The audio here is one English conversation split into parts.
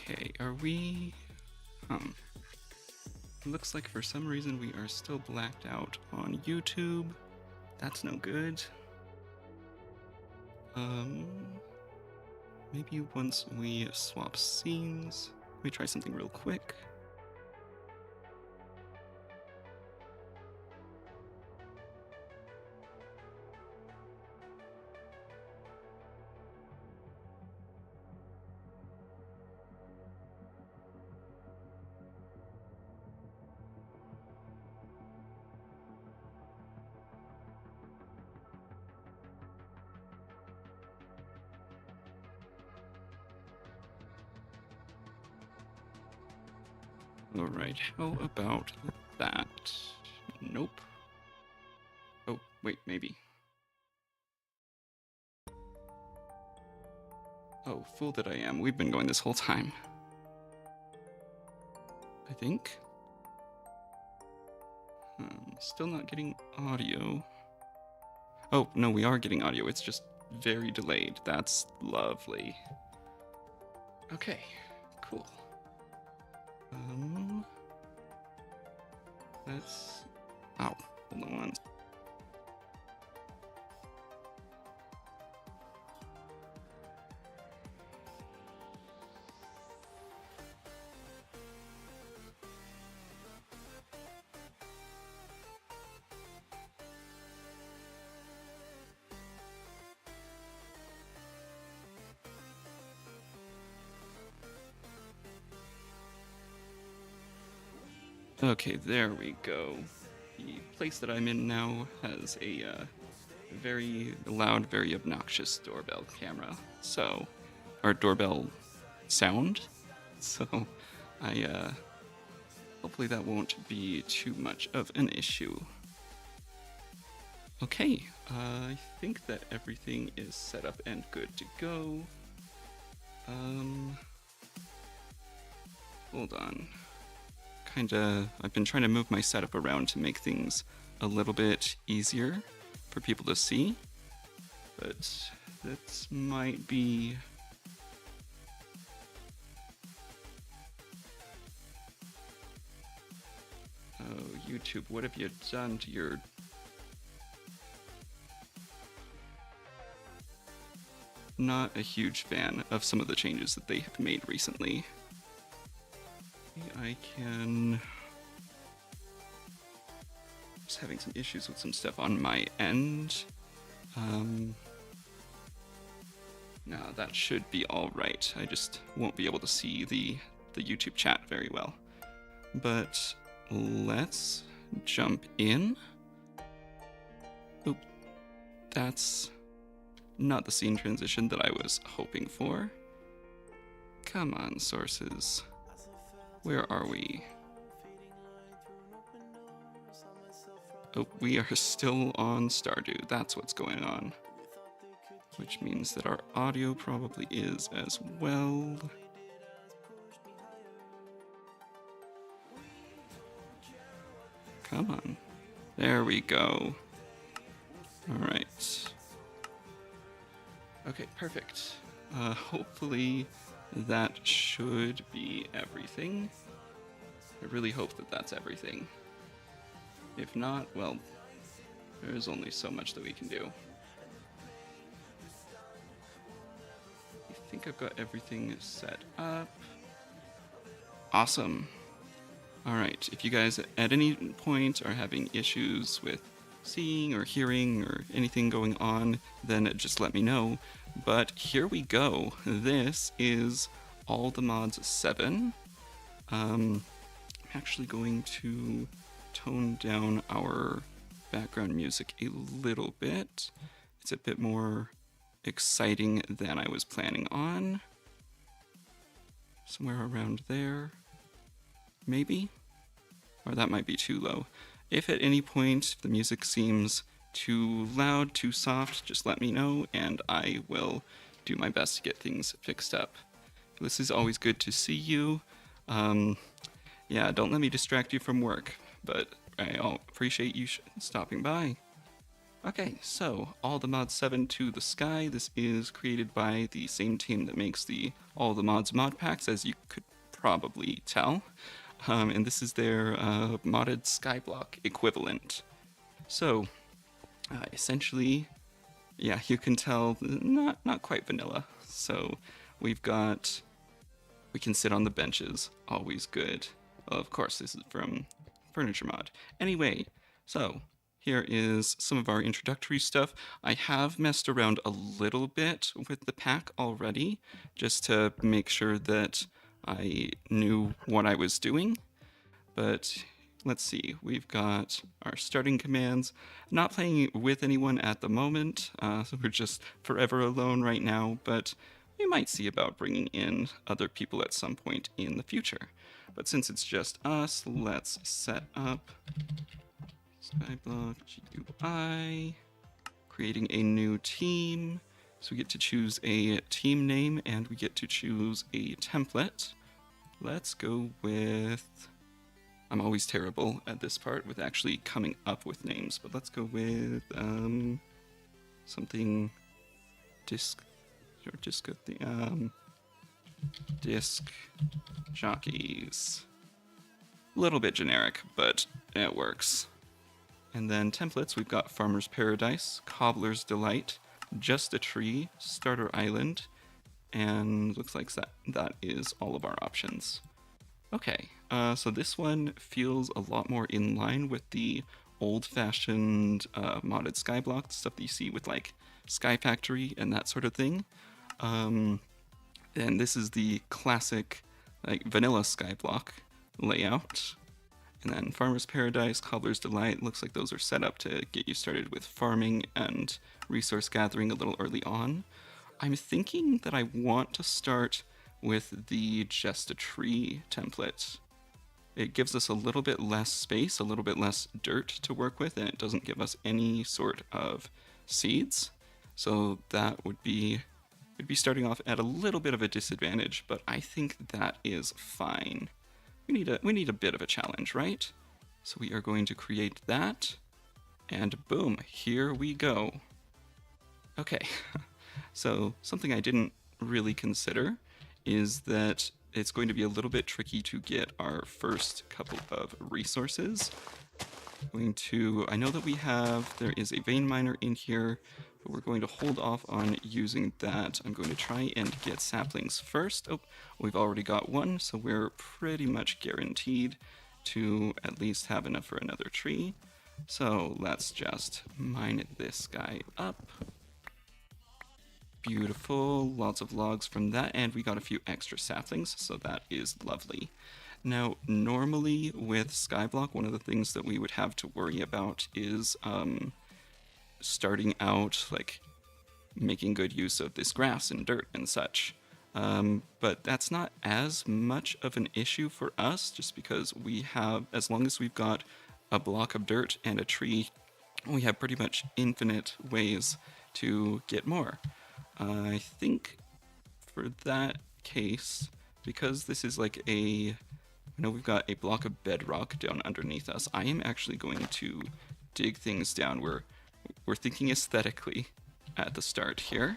Okay, are we... Looks like for some reason we are still blacked out on YouTube. That's no good. Maybe once we swap scenes, let me try something real quick. Alright, how about that? Nope. Oh, wait, maybe. Oh, fool that I am. We've been going this whole time. I think. Still not getting audio. Oh, no, we are getting audio. It's just very delayed. That's lovely. Okay, cool. Let's... Oh, hold on. Okay, there we go. The place that I'm in now has a very loud, very obnoxious doorbell camera. So, or doorbell sound. So, hopefully that won't be too much of an issue. Okay, I think that everything is set up and good to go. Hold on. I've been trying to move my setup around to make things a little bit easier for people to see, but that might be... Oh, YouTube, what have you done to your... Not a huge fan of some of the changes that they have made recently. I can... Just having some issues with some stuff on my end. No, that should be alright. I just won't be able to see the YouTube chat very well. But let's jump in. Oop. That's not the scene transition that I was hoping for. Come on, sources. Where are we? Oh, we are still on Stardew. That's what's going on. Which means that our audio probably is as well. Come on. There we go. Alright. Okay, perfect. Hopefully that should be everything. I really hope that that's everything. If not, well, there's only so much that we can do. I think I've got everything set up. Awesome. Alright, if you guys at any point are having issues with seeing or hearing or anything going on, then just let me know. But here we go. This is All the Mods 7. I'm actually going to tone down our background music a little bit. It's a bit more exciting than I was planning on. Somewhere around there, maybe? Or that might be too low. If at any point the music seems too loud, too soft, just let me know and I will do my best to get things fixed up. This is always good to see you. Yeah, don't let me distract you from work, but I appreciate you stopping by. Okay, so All the Mods 7 to the Sky. This is created by the same team that makes the All the Mods mod packs, as you could probably tell. And this is their modded skyblock equivalent. So, essentially, yeah, you can tell not quite vanilla. So we can sit on the benches, always good. Well, of course, this is from Furniture Mod. Anyway, so here is some of our introductory stuff. I have messed around a little bit with the pack already, just to make sure that I knew what I was doing. But let's see, we've got our starting commands. Not playing with anyone at the moment, so we're just forever alone right now, but we might see about bringing in other people at some point in the future. But since it's just us, let's set up skyblock GUI, creating a new team. So we get to choose a team name and we get to choose a template. Let's go with... I'm always terrible at this part with actually coming up with names, but let's go with something disc jockeys. A little bit generic, but it works. And then templates, we've got Farmer's Paradise, Cobbler's Delight, Just a Tree, Starter Island, and looks like that is all of our options. Okay, so this one feels a lot more in line with the old-fashioned modded skyblock stuff that you see with like Sky Factory and that sort of thing. And this is the classic like vanilla skyblock layout. And then Farmer's Paradise, Cobbler's Delight, looks like those are set up to get you started with farming and resource gathering a little early on. I'm thinking that I want to start with the Just a Tree template. It gives us a little bit less space, a little bit less dirt to work with, and it doesn't give us any sort of seeds. So that would be, we'd be starting off at a little bit of a disadvantage, but I think that is fine. We need a bit of a challenge, right? So we are going to create that, and boom, here we go. Okay, so something I didn't really consider is that it's going to be a little bit tricky to get our first couple of resources. I know that there is a vein miner in here, but we're going to hold off on using that. I'm going to try and get saplings first. Oh, we've already got one, so we're pretty much guaranteed to at least have enough for another tree. So let's just mine this guy up. Beautiful, lots of logs from that, and we got a few extra saplings, so that is lovely. Now, normally with skyblock, one of the things that we would have to worry about is starting out, like, making good use of this grass and dirt and such. But that's not as much of an issue for us, just because as long as we've got a block of dirt and a tree, we have pretty much infinite ways to get more. I think for that case, because this is like I know we've got a block of bedrock down underneath us, I am actually going to dig things down. We're thinking aesthetically at the start here.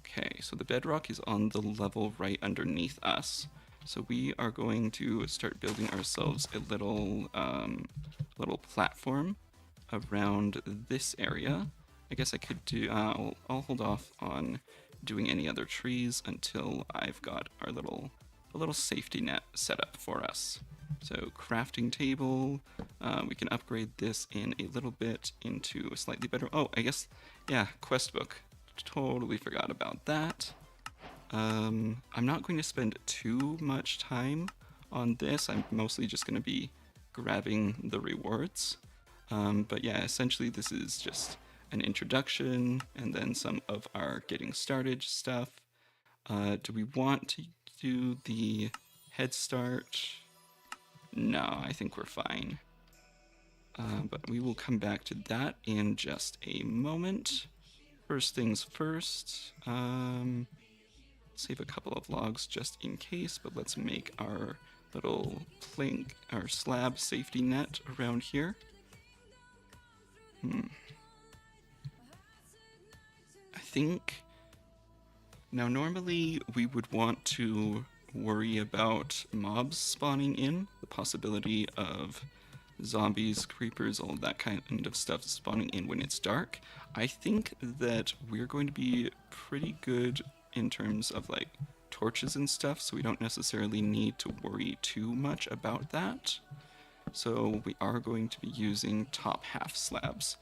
Okay, so the bedrock is on the level right underneath us. So we are going to start building ourselves a little platform around this area. I guess I could do, I'll hold off on doing any other trees until I've got a little safety net set up for us. So crafting table, we can upgrade this in a little bit into a slightly better, oh, I guess, yeah, quest book. Totally forgot about that. I'm not going to spend too much time on this. I'm mostly just going to be grabbing the rewards. But yeah, essentially this is just an introduction, and then some of our getting started stuff. Do we want to do the head start? No, I think we're fine. But we will come back to that in just a moment. First things first, save a couple of logs just in case, but let's make our little plank, our slab safety net around here. think... Now, normally we would want to worry about mobs spawning in, the possibility of zombies, creepers, all that kind of stuff spawning in when it's dark. I think that we're going to be pretty good in terms of like torches and stuff, so we don't necessarily need to worry too much about that. So we are going to be using top half slabs.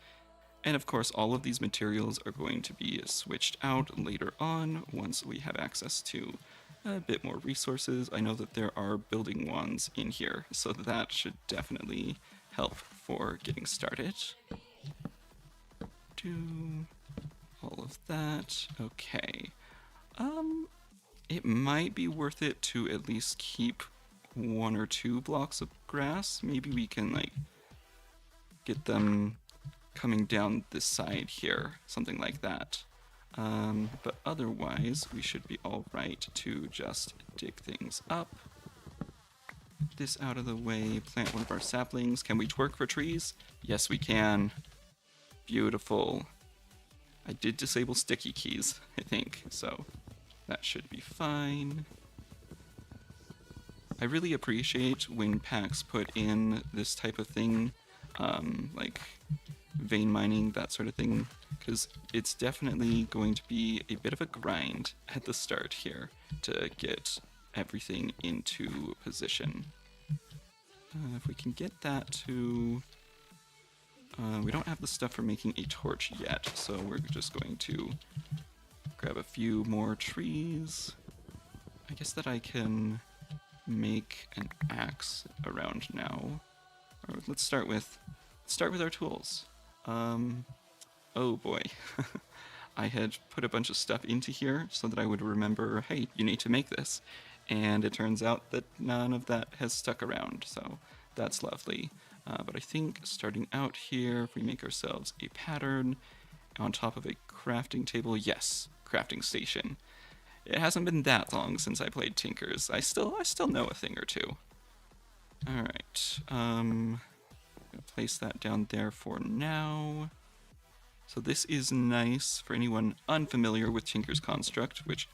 And of course, all of these materials are going to be switched out later on once we have access to a bit more resources. I know that there are building wands in here, so that should definitely help for getting started. Do all of that. Okay. It might be worth it to at least keep 1 or 2 blocks of grass. Maybe we can like get them coming down this side here, something like that. But otherwise, we should be all right to just dig things up. Get this out of the way, plant one of our saplings. Can we twerk for trees? Yes, we can. Beautiful. I did disable sticky keys, I think, so that should be fine. I really appreciate when packs put in this type of thing, like vein mining, that sort of thing, because it's definitely going to be a bit of a grind at the start here to get everything into position. If we can get that to... we don't have the stuff for making a torch yet, so we're just going to grab a few more trees. I guess that I can make an axe around now. Or let's start with our tools. Oh boy. I had put a bunch of stuff into here so that I would remember, hey, you need to make this. And it turns out that none of that has stuck around, so that's lovely. But I think starting out here, if we make ourselves a pattern on top of a crafting table, yes, crafting station. It hasn't been that long since I played Tinkers. I still know a thing or two. Alright, I'm gonna place that down there for now. So this is nice for anyone unfamiliar with Tinker's Construct, which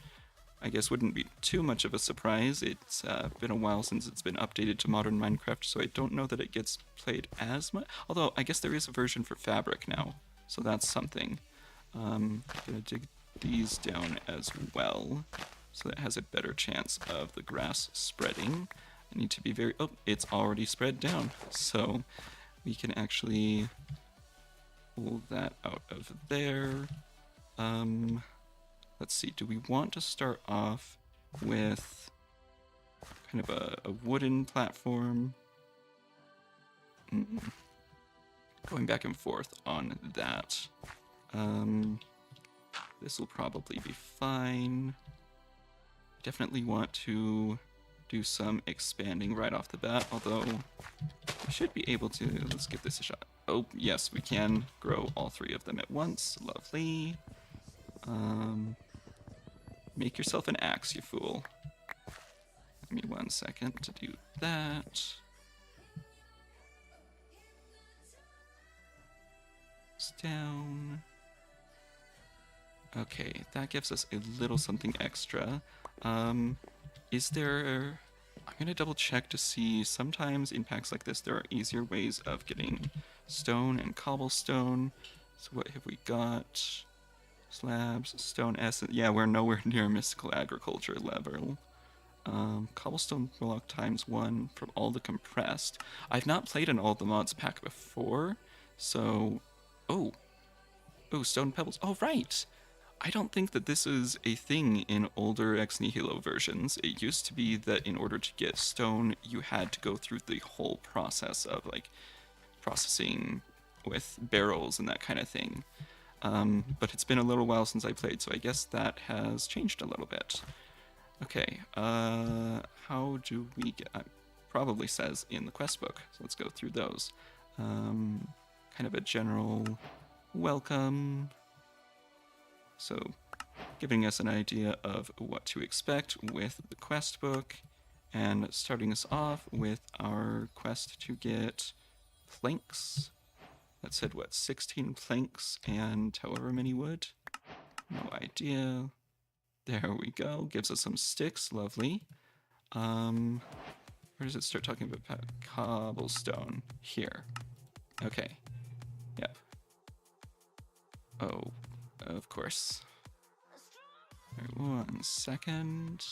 I guess wouldn't be too much of a surprise. It's been a while since it's been updated to modern Minecraft, so I don't know that it gets played as much. Although, I guess there is a version for Fabric now, so that's something. I'm gonna dig these down as well, so that it has a better chance of the grass spreading. I need to be very... Oh, it's already spread down, so we can actually pull that out of there. Let's see, do we want to start off with kind of a wooden platform? Going back and forth on that. This will probably be fine. Definitely want to do some expanding right off the bat, although we should be able to. Let's give this a shot. Oh, yes, we can grow all 3 of them at once. Lovely. Make yourself an axe, you fool. Give me 1 second to do that. It's down. Okay, that gives us a little something extra. Is there... I'm gonna double check to see, sometimes in packs like this there are easier ways of getting stone and cobblestone. So what have we got? Slabs, stone essence. Yeah, we're nowhere near mystical agriculture level. Cobblestone block ×1 from all the compressed. I've not played an all the mods pack before, so... Oh, stone pebbles. Oh, right! I don't think that this is a thing in older Ex Nihilo versions. It used to be that in order to get stone, you had to go through the whole process of, like, processing with barrels and that kind of thing. But it's been a little while since I played, so I guess that has changed a little bit. Okay, how do we get... probably says in the quest book, so let's go through those. Kind of a general welcome. So, giving us an idea of what to expect with the quest book, and starting us off with our quest to get planks. That said, what, 16 planks and however many wood? No idea. There we go. Gives us some sticks. Lovely. Where does it start talking about cobblestone? Here. Okay. Yep. Oh, of course. Right, 1 second.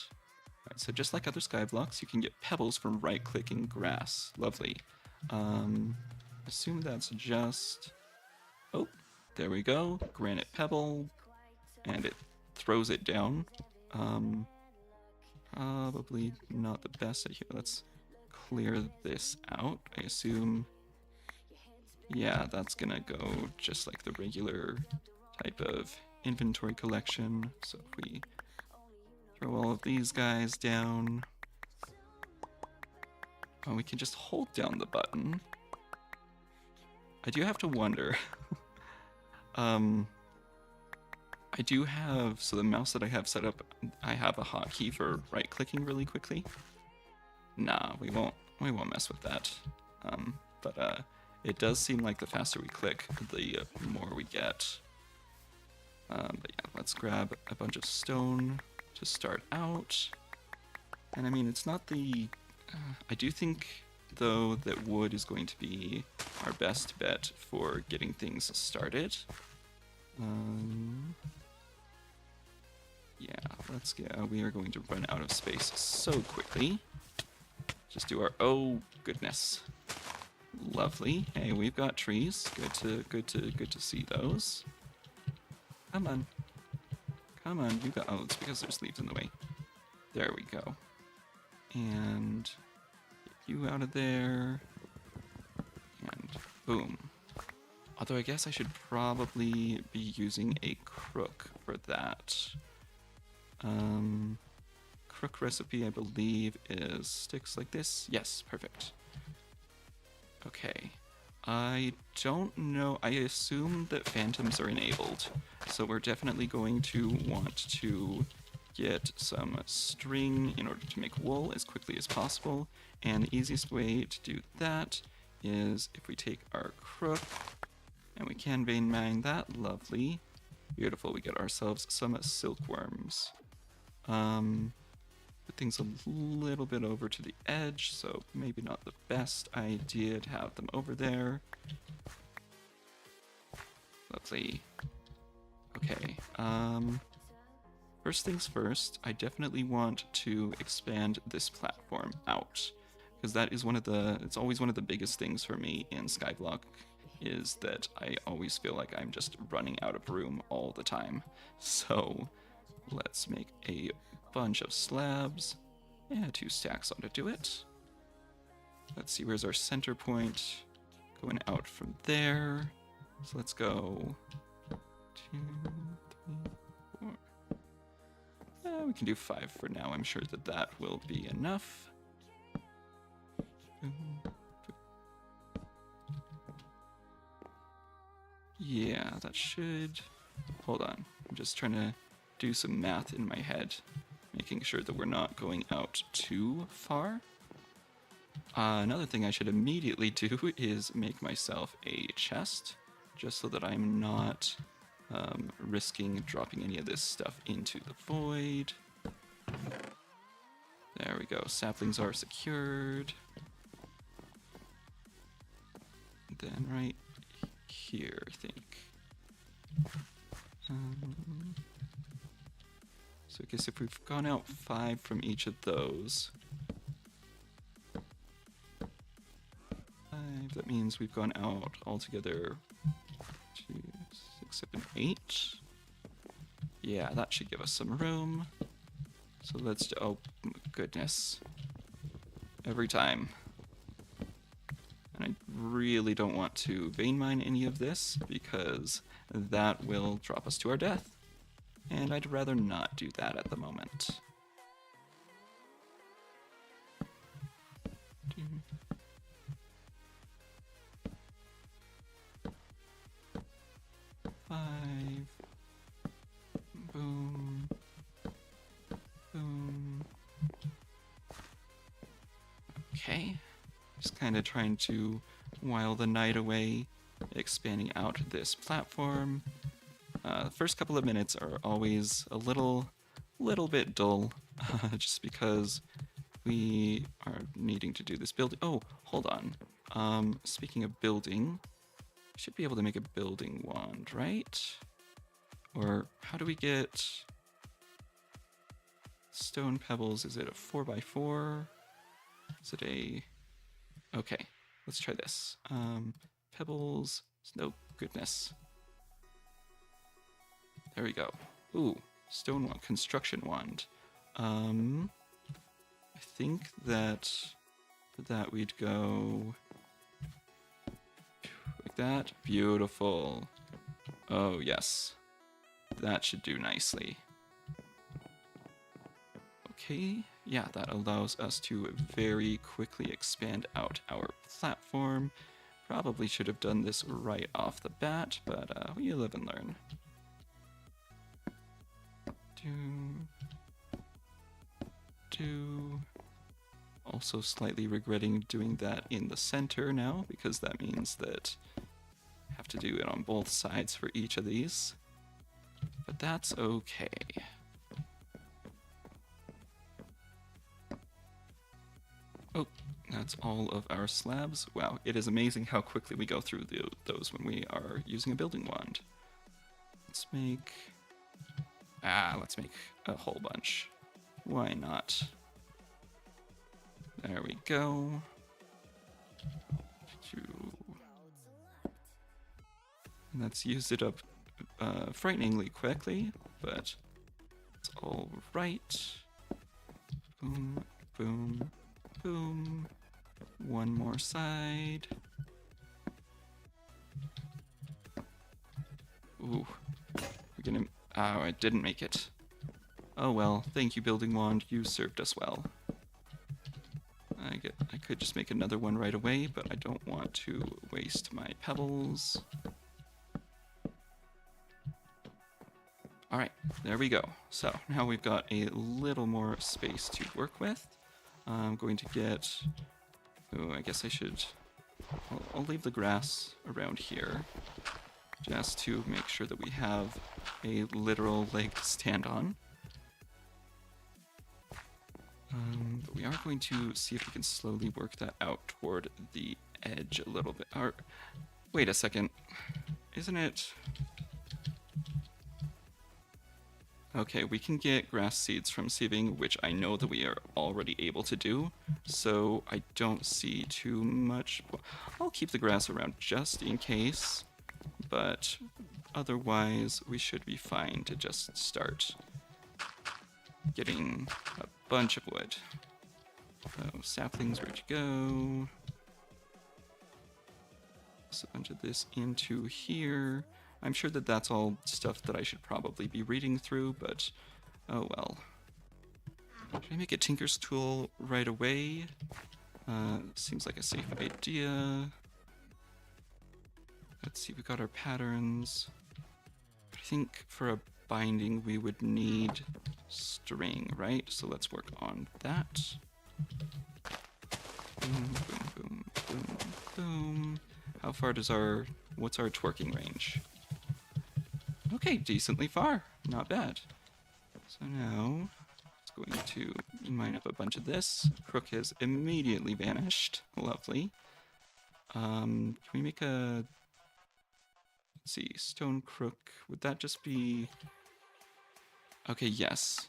Alright, so just like other skyblocks, you can get pebbles from right-clicking grass. Lovely. Assume that's just... Oh, there we go. Granite pebble. And it throws it down. Probably not the best idea. Let's clear this out. I assume... Yeah, that's gonna go just like the regular type of inventory collection. So if we throw all of these guys down... Oh, we can just hold down the button. I do have to wonder. I do have, so the mouse that I have set up, I have a hotkey for right-clicking really quickly. Nah, we won't mess with that. But it does seem like the faster we click, the more we get. But yeah, let's grab a bunch of stone to start out. And I mean, it's not the... I do think, though, that wood is going to be our best bet for getting things started. Yeah, let's get... we are going to run out of space so quickly. Just do our... Oh, goodness. Lovely. Hey, we've got trees. Good to see those. Come on. Come on, you got... Oh, it's because there's leaves in the way. There we go. And get you out of there. And boom. Although I guess I should probably be using a crook for that. Crook recipe, I believe, is sticks like this. Yes, perfect. Okay. I don't know. I assume that phantoms are enabled. So we're definitely going to want to get some string in order to make wool as quickly as possible. And the easiest way to do that is if we take our crook and we can vein mine that. Lovely. Beautiful. We get ourselves some silkworms. Put things a little bit over to the edge, so maybe not the best idea to have them over there. Lovely. Okay, first things first, I definitely want to expand this platform out, because that is it's always one of the biggest things for me in skyblock, is that I always feel like I'm just running out of room all the time. So let's make a bunch of slabs. Yeah, 2 stacks ought to do it. Let's see, where's our center point? Going out from there. So let's go 2, 3, 4. We can do 5 for now. I'm sure that that will be enough. Yeah, that should... Hold on. I'm just trying to do some math in my head, making sure that we're not going out too far. Another thing I should immediately do is make myself a chest, just so that I'm not risking dropping any of this stuff into the void. There we go. Saplings are secured. Then right here, I think. So I guess if we've gone out 5 from each of those, 5, that means we've gone out altogether 2, 6, 7, 8. Yeah, that should give us some room. So let's do... Oh, goodness. Every time. And I really don't want to vein mine any of this, because that will drop us to our death. And I'd rather not do that at the moment. Five. Boom. Boom. Okay. Just kind of trying to while the night away, expanding out this platform. first couple of minutes are always a little bit dull, just because we are needing to do this building. Oh, hold on. Speaking of building, I should be able to make a building wand, right? Or how do we get stone pebbles? Is it a 4x4? Is it a... Okay, let's try this. Pebbles, no, goodness. There we go. Ooh, stone wand, construction wand. I think that for that we'd go like that. Beautiful. Oh, yes. That should do nicely. Okay, yeah, that allows us to very quickly expand out our platform. Probably should have done this right off the bat, but we live and learn. Also slightly regretting doing that in the center now, because that means that I have to do it on both sides for each of these. But that's okay. Oh, that's all of our slabs. Wow, it is amazing how quickly we go through those when we are using a building wand. Let's make a whole bunch. Why not? There we go. And that's used it up frighteningly quickly, but it's all right. Boom, boom, boom. One more side. Ooh, we're gonna... Oh, I didn't make it. Oh well, thank you, building wand. You served us well. I could just make another one right away, but I don't want to waste my pebbles. Alright, there we go. So, now we've got a little more space to work with. I'm going to get... Oh, I guess I should... I'll leave the grass around here, just to make sure that we have a literal leg to stand on. But we are going to see if we can slowly work that out toward the edge a little bit. Or, wait a second. Isn't it... Okay, we can get grass seeds from sieving, which I know that we are already able to do, so I don't see too much... Well, I'll keep the grass around just in case, but otherwise we should be fine to just start getting a bunch of wood. So, saplings, where'd you go? So a bunch of this into here. I'm sure that that's all stuff that I should probably be reading through, but oh well. Should I make a tinker's tool right away? Seems like a safe idea. Let's see, we got our patterns. I think for a binding we would need string, right? So let's work on that. Boom, boom, boom, boom, boom. How far does what's our twerking range? Okay, decently far. Not bad. So now, it's going to mine up a bunch of this. Crook has immediately vanished. Lovely. Can we make a... Let's see, stone crook. Would that just be... Okay, yes.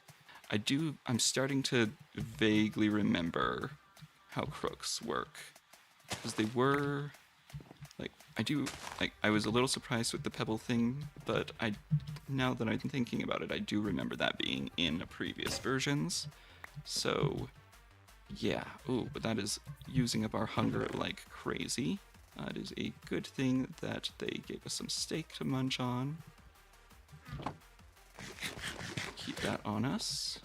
I'm starting to vaguely remember how crooks work. Because they were... I was a little surprised with the pebble thing, but now that I'm thinking about it, I do remember that being in previous versions. So, yeah. Ooh, but that is using up our hunger like crazy. It is a good thing that they gave us some steak to munch on. Keep that on us.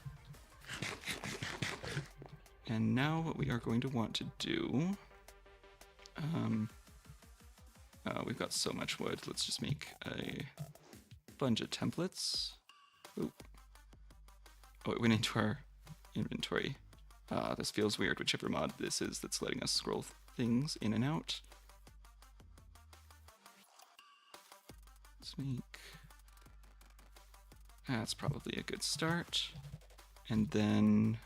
And now what we are going to want to do... we've got so much wood. Let's just make a bunch of templates. Ooh. Oh, it went into our inventory. This feels weird, whichever mod this is that's letting us scroll things in and out. Let's make That's probably a good start. And then,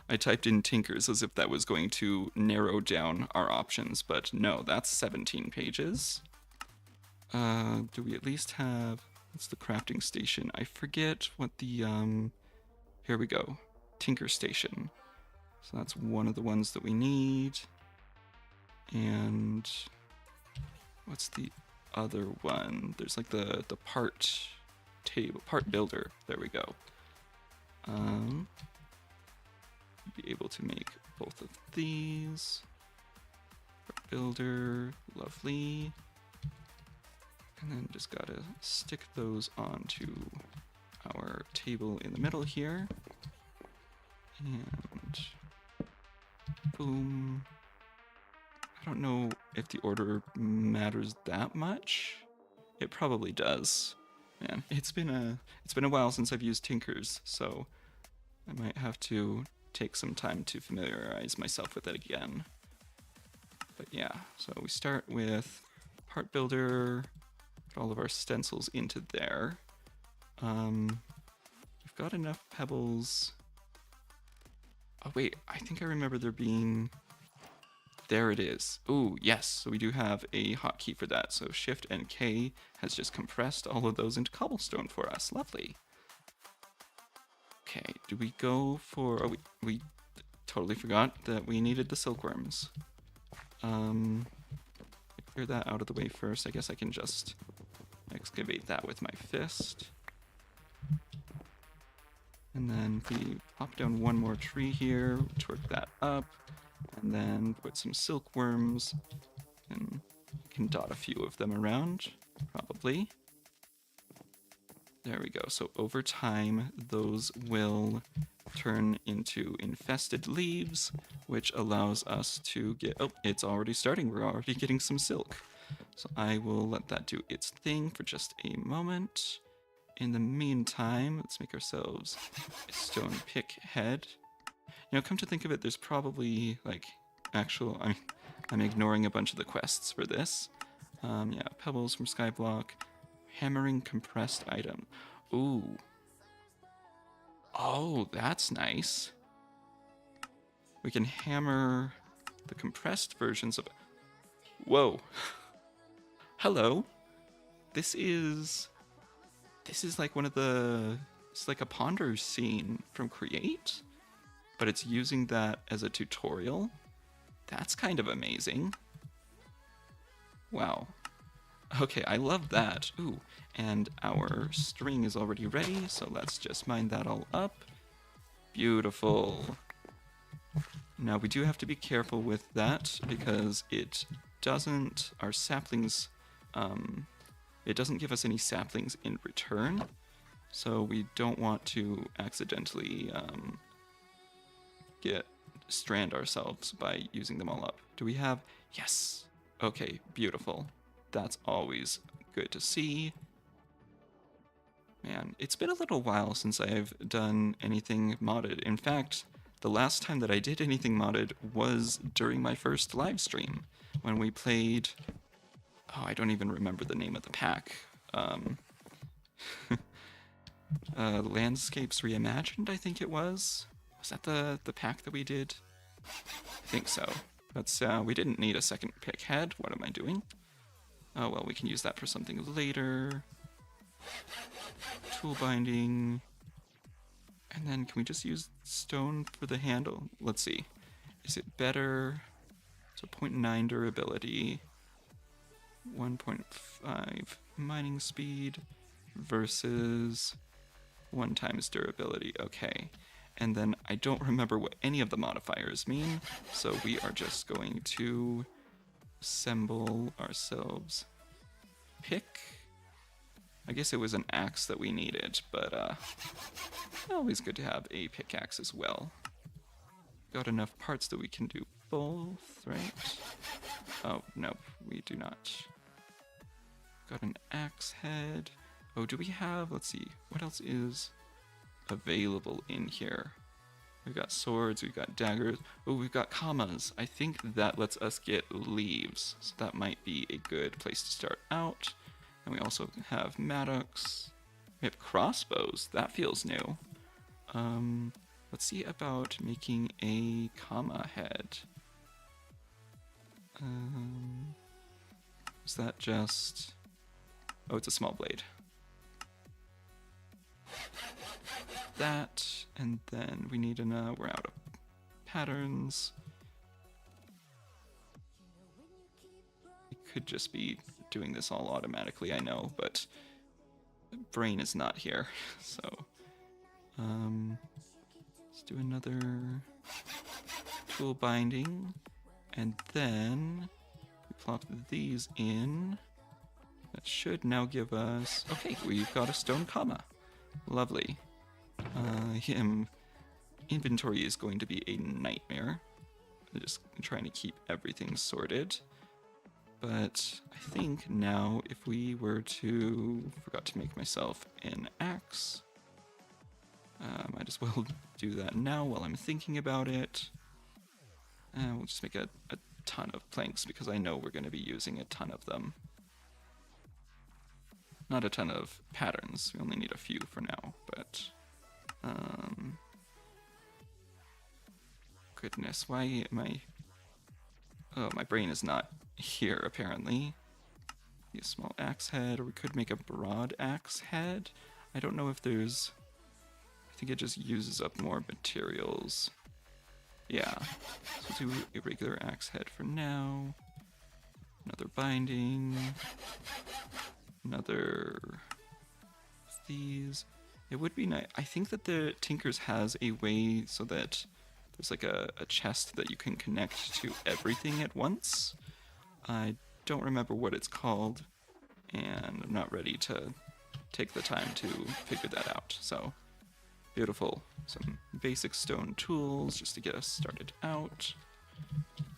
I typed in Tinkers as if that was going to narrow down our options, but no, that's 17 pages. Do we at least have, what's the crafting station? I forget what the, here we go, Tinker Station. So that's one of the ones that we need. And what's the other one? There's like the part table, part builder. There we go. Be able to make both of these. Part builder, lovely. And then just gotta stick those onto our table in the middle here. And boom. I don't know if the order matters that much. It probably does. Man, it's been a while since I've used Tinkers, so I might have to take some time to familiarize myself with it again. But yeah, so we start with part builder, put all of our stencils into there. We've got enough pebbles. Oh wait, I think I remember there being... There it is. Ooh, yes, so we do have a hotkey for that. So Shift and K has just compressed all of those into cobblestone for us. Lovely. Okay, do we go for... Oh, we totally forgot that we needed the silkworms. Clear that out of the way first. I guess I can just excavate that with my fist. And then we pop down one more tree here, twerk that up, and then put some silkworms, and can dot a few of them around, probably. There we go. So over time, those will turn into infested leaves, which allows us to get... Oh, it's already starting. We're already getting some silk. So I will let that do its thing for just a moment. In the meantime, let's make ourselves a stone pick head. You know, come to think of it, there's probably, like, actual... I'm ignoring a bunch of the quests for this. Yeah, pebbles from skyblock. Hammering compressed item. Ooh. Oh, that's nice. We can hammer the compressed versions of... Whoa. Hello. This is like one of the... It's like a ponder scene from Create, but it's using that as a tutorial. That's kind of amazing. Wow. Okay, I love that. Ooh, and our string is already ready, so let's just mine that all up. Beautiful. Now we do have to be careful with that because it doesn't, our saplings, it doesn't give us any saplings in return, so we don't want to accidentally strand ourselves by using them all up. Do we have, yes, okay, beautiful. That's always good to see. Man, it's been a little while since I've done anything modded. In fact, the last time that I did anything modded was during my first live stream, when we played... Oh, I don't even remember the name of the pack. Landscapes Reimagined, I think it was. Was that the pack that we did? I think so. That's, we didn't need a second pick head. What am I doing? Oh, well, we can use that for something later. Tool binding. And then can we just use stone for the handle? Let's see. Is it better? So 0.9 durability. 1.5 mining speed versus 1 times durability. Okay. And then I don't remember what any of the modifiers mean, so we are just going to assemble ourselves pick. I guess it was an axe that we needed, but always good to have a pickaxe as well. Got enough parts that we can do both, right? Oh, nope, we do not. Got an axe head. Oh, do we have, let's see, what else is available in here? We've got swords, we've got daggers. Oh, we've got commas. I think that lets us get leaves. So that might be a good place to start out. And we also have mattocks. We have crossbows. That feels new. Let's see about making a comma head. Is that just... Oh, it's a small blade. That, and then we need we're out of patterns. We could just be doing this all automatically, I know, but brain is not here, so let's do another tool binding, and then we plop these in. That should now give us, okay, we've got a stone comma. Lovely. Inventory is going to be a nightmare. I'm just trying to keep everything sorted. But I think now if we were to... Forgot to make myself an axe. Might as well do that now while I'm thinking about it. We'll just make a ton of planks because I know we're going to be using a ton of them. Not a ton of patterns. We only need a few for now, but... Goodness, why am I... Oh, my brain is not here, apparently. Be a small axe head, or we could make a broad axe head. I don't know if there's... I think it just uses up more materials. Yeah. So we'll do a regular axe head for now. Another binding. Another... of these. It would be nice. I think that the Tinkers has a way so that there's like a chest that you can connect to everything at once. I don't remember what it's called, and I'm not ready to take the time to figure that out. So, beautiful. Some basic stone tools just to get us started out.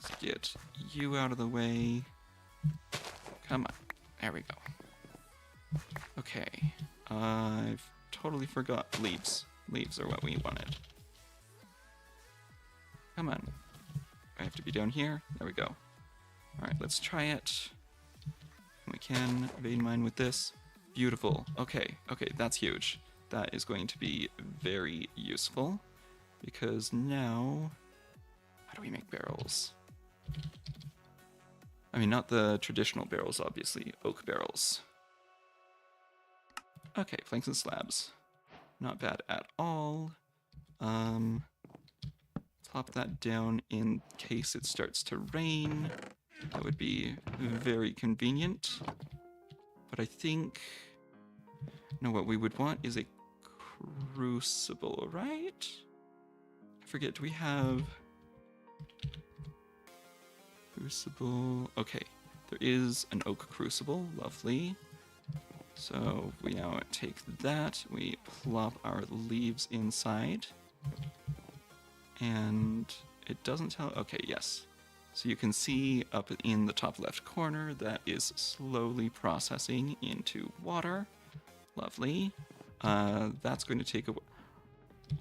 Let's get you out of the way. Come on. There we go. Okay. I've totally forgot leaves. Leaves are what we wanted. Come on. I have to be down here. There we go. Alright, let's try it. We can vein mine with this. Beautiful. Okay, that's huge. That is going to be very useful. Because now... How do we make barrels? I mean, not the traditional barrels, obviously. Oak barrels. Okay, planks and slabs. Not bad at all. Plop that down in case it starts to rain. That would be very convenient. But I think... No, what we would want is a crucible, right? I forget, do we have... Crucible... Okay, there is an oak crucible. Lovely. So we now take that, we plop our leaves inside. And it doesn't tell... Okay, yes. So you can see up in the top left corner that is slowly processing into water. Lovely. That's going to take a...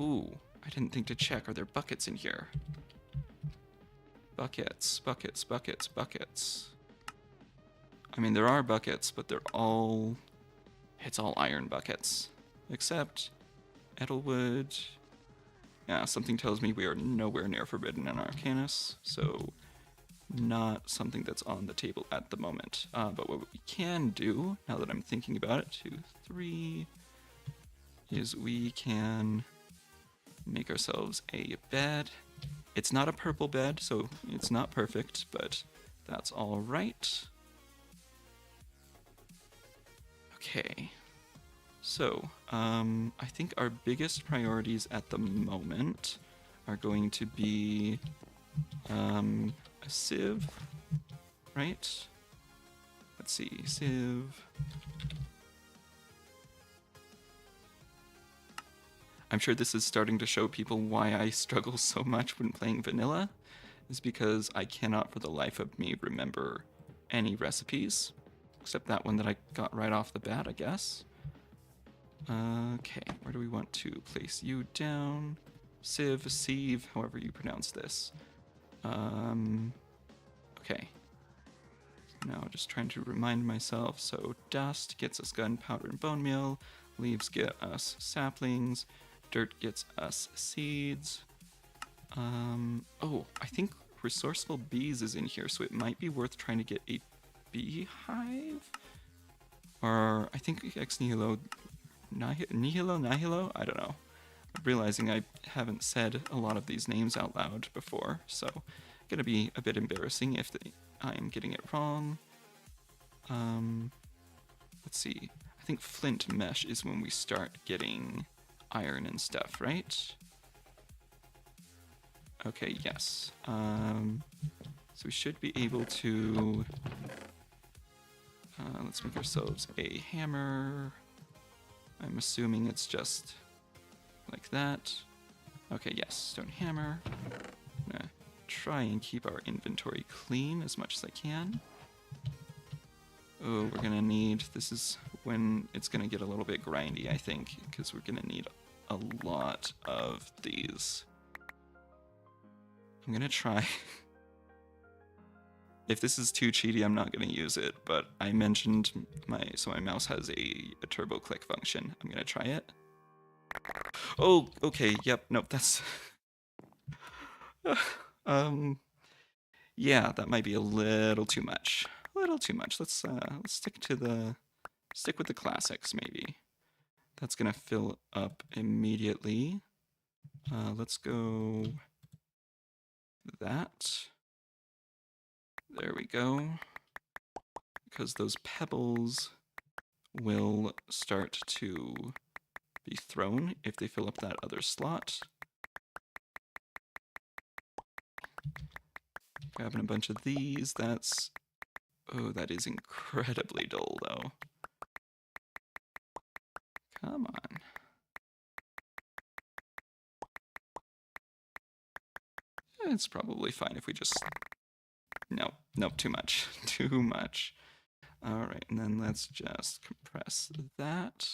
Ooh, I didn't think to check. Are there buckets in here? Buckets, buckets, buckets, buckets. I mean, there are buckets, but they're all... It's all iron buckets. Except Edelwood... Yeah, something tells me we are nowhere near Forbidden and Arcanus, so not something that's on the table at the moment. But what we can do, now that I'm thinking about it, 2, 3, is we can make ourselves a bed. It's not a purple bed, so it's not perfect, but that's all right. Okay. So, I think our biggest priorities at the moment are going to be a sieve, right? Let's see, sieve. I'm sure this is starting to show people why I struggle so much when playing vanilla, is because I cannot for the life of me remember any recipes, except that one that I got right off the bat, I guess. Okay, where do we want to place you down? sieve, however you pronounce this. Okay. Now just trying to remind myself. So dust gets us gunpowder and bone meal. Leaves get us saplings. Dirt gets us seeds. Oh, I think resourceful bees is in here, so it might be worth trying to get a beehive? Or I think ex nihilo, nihilo? I don't know. I'm realizing I haven't said a lot of these names out loud before, so gonna be a bit embarrassing if I am getting it wrong. Let's see. I think flint mesh is when we start getting iron and stuff, right? Okay, yes. So we should be able to... let's make ourselves a hammer. I'm assuming it's just like that. Okay, yes, stone hammer. I'm gonna try and keep our inventory clean as much as I can. Oh, we're gonna need... This is when it's gonna get a little bit grindy, I think, because we're gonna need a lot of these. I'm gonna try... If this is too cheaty, I'm not gonna use it, but I mentioned my mouse has a turbo click function. I'm gonna try it. Oh, okay, yep, nope, that's... Yeah, that might be a little too much. A little too much. Let's stick with the classics, maybe. That's gonna fill up immediately. Let's go that. There we go. Because those pebbles will start to be thrown if they fill up that other slot. Grabbing a bunch of these, that's... Oh, that is incredibly dull, though. Come on. It's probably fine if we just... Nope, too much. Too much. Alright, and then let's just compress that.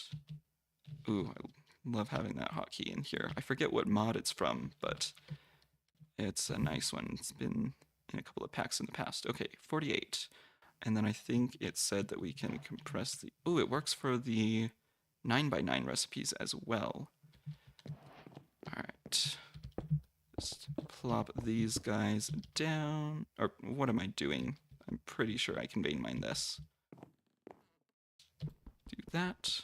Ooh, I love having that hotkey in here. I forget what mod it's from, but it's a nice one. It's been in a couple of packs in the past. Okay, 48. And then I think it said that we can compress the... Ooh, it works for the 9x9 recipes as well. Alright. Just plop these guys down. Or what am I doing? I'm pretty sure I can vein mine this. Do that.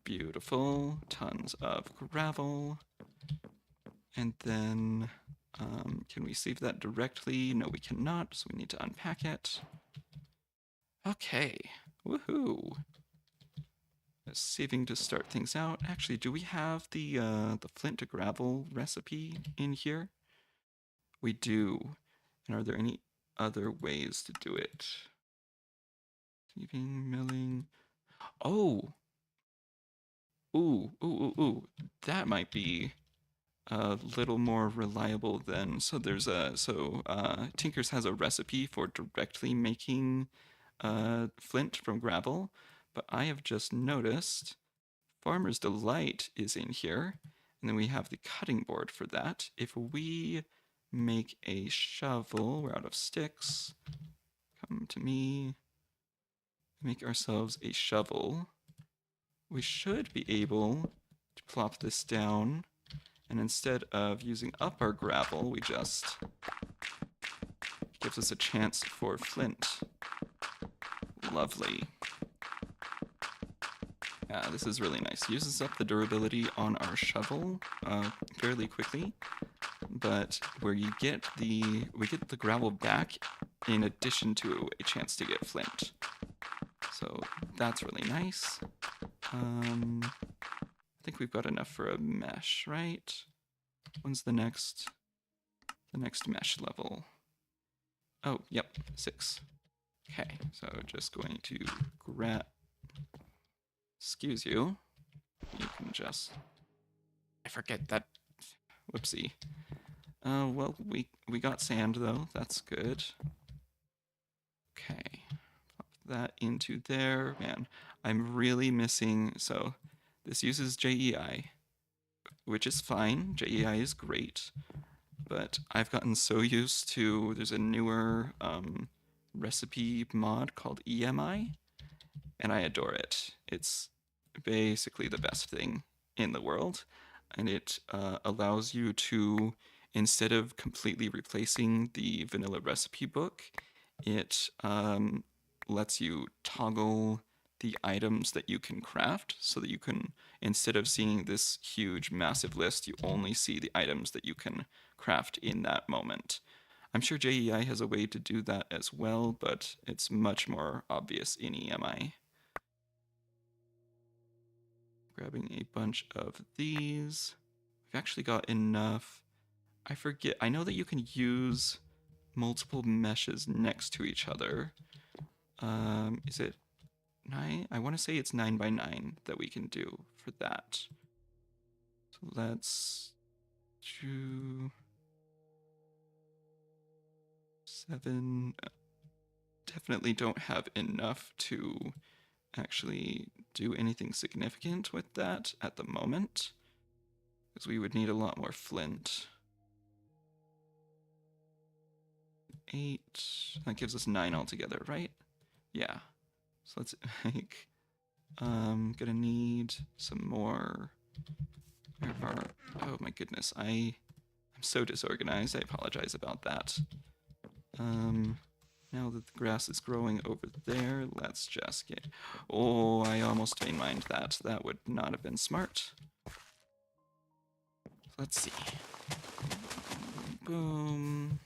Beautiful. Tons of gravel. And then, can we save that directly? No, we cannot, so we need to unpack it. Okay. Woohoo. Saving to start things out. Actually, do we have the flint to gravel recipe in here? We do. And are there any other ways to do it? Sieving, milling. Oh! Ooh. That might be a little more reliable than... So there's Tinker's has a recipe for directly making flint from gravel. But I have just noticed Farmer's Delight is in here, and then we have the cutting board for that. If we make a shovel, we're out of sticks. Come to me. Make ourselves a shovel. We should be able to plop this down, and instead of using up our gravel, we just... gives us a chance for flint. Lovely. This is really nice. Uses up the durability on our shovel fairly quickly, but where we get the gravel back in addition to a chance to get flint. So that's really nice. I think we've got enough for a mesh, right? When's the next mesh level? Oh, yep, 6. Okay, so just going to grab... Excuse you. You can just... I forget that... Whoopsie. Well, we got sand, though. That's good. Okay. Pop that into there. Man, I'm really missing... So, this uses JEI. which is fine. JEI is great, but I've gotten so used to, there's a newer recipe mod called EMI, and I adore it. It's basically the best thing in the world, and it allows you to, instead of completely replacing the vanilla recipe book, it lets you toggle the items that you can craft so that you can, instead of seeing this huge massive list, you only see the items that you can craft in that moment. I'm sure JEI has a way to do that as well, but it's much more obvious in EMI. Grabbing a bunch of these. We've actually got enough. I forget. I know that you can use multiple meshes next to each other. Is it 9? I want to say it's 9 by 9 that we can do for that. So let's do 7. Definitely don't have enough to actually do anything significant with that at the moment, because we would need a lot more flint. 8. That gives us 9 altogether, right? Yeah. So let's make. Gonna need some more. Oh my goodness, I'm so disorganized. I apologize about that. Now that the grass is growing over there, let's just get. Oh, I almost vein mined that. That would not have been smart. Let's see. Boom.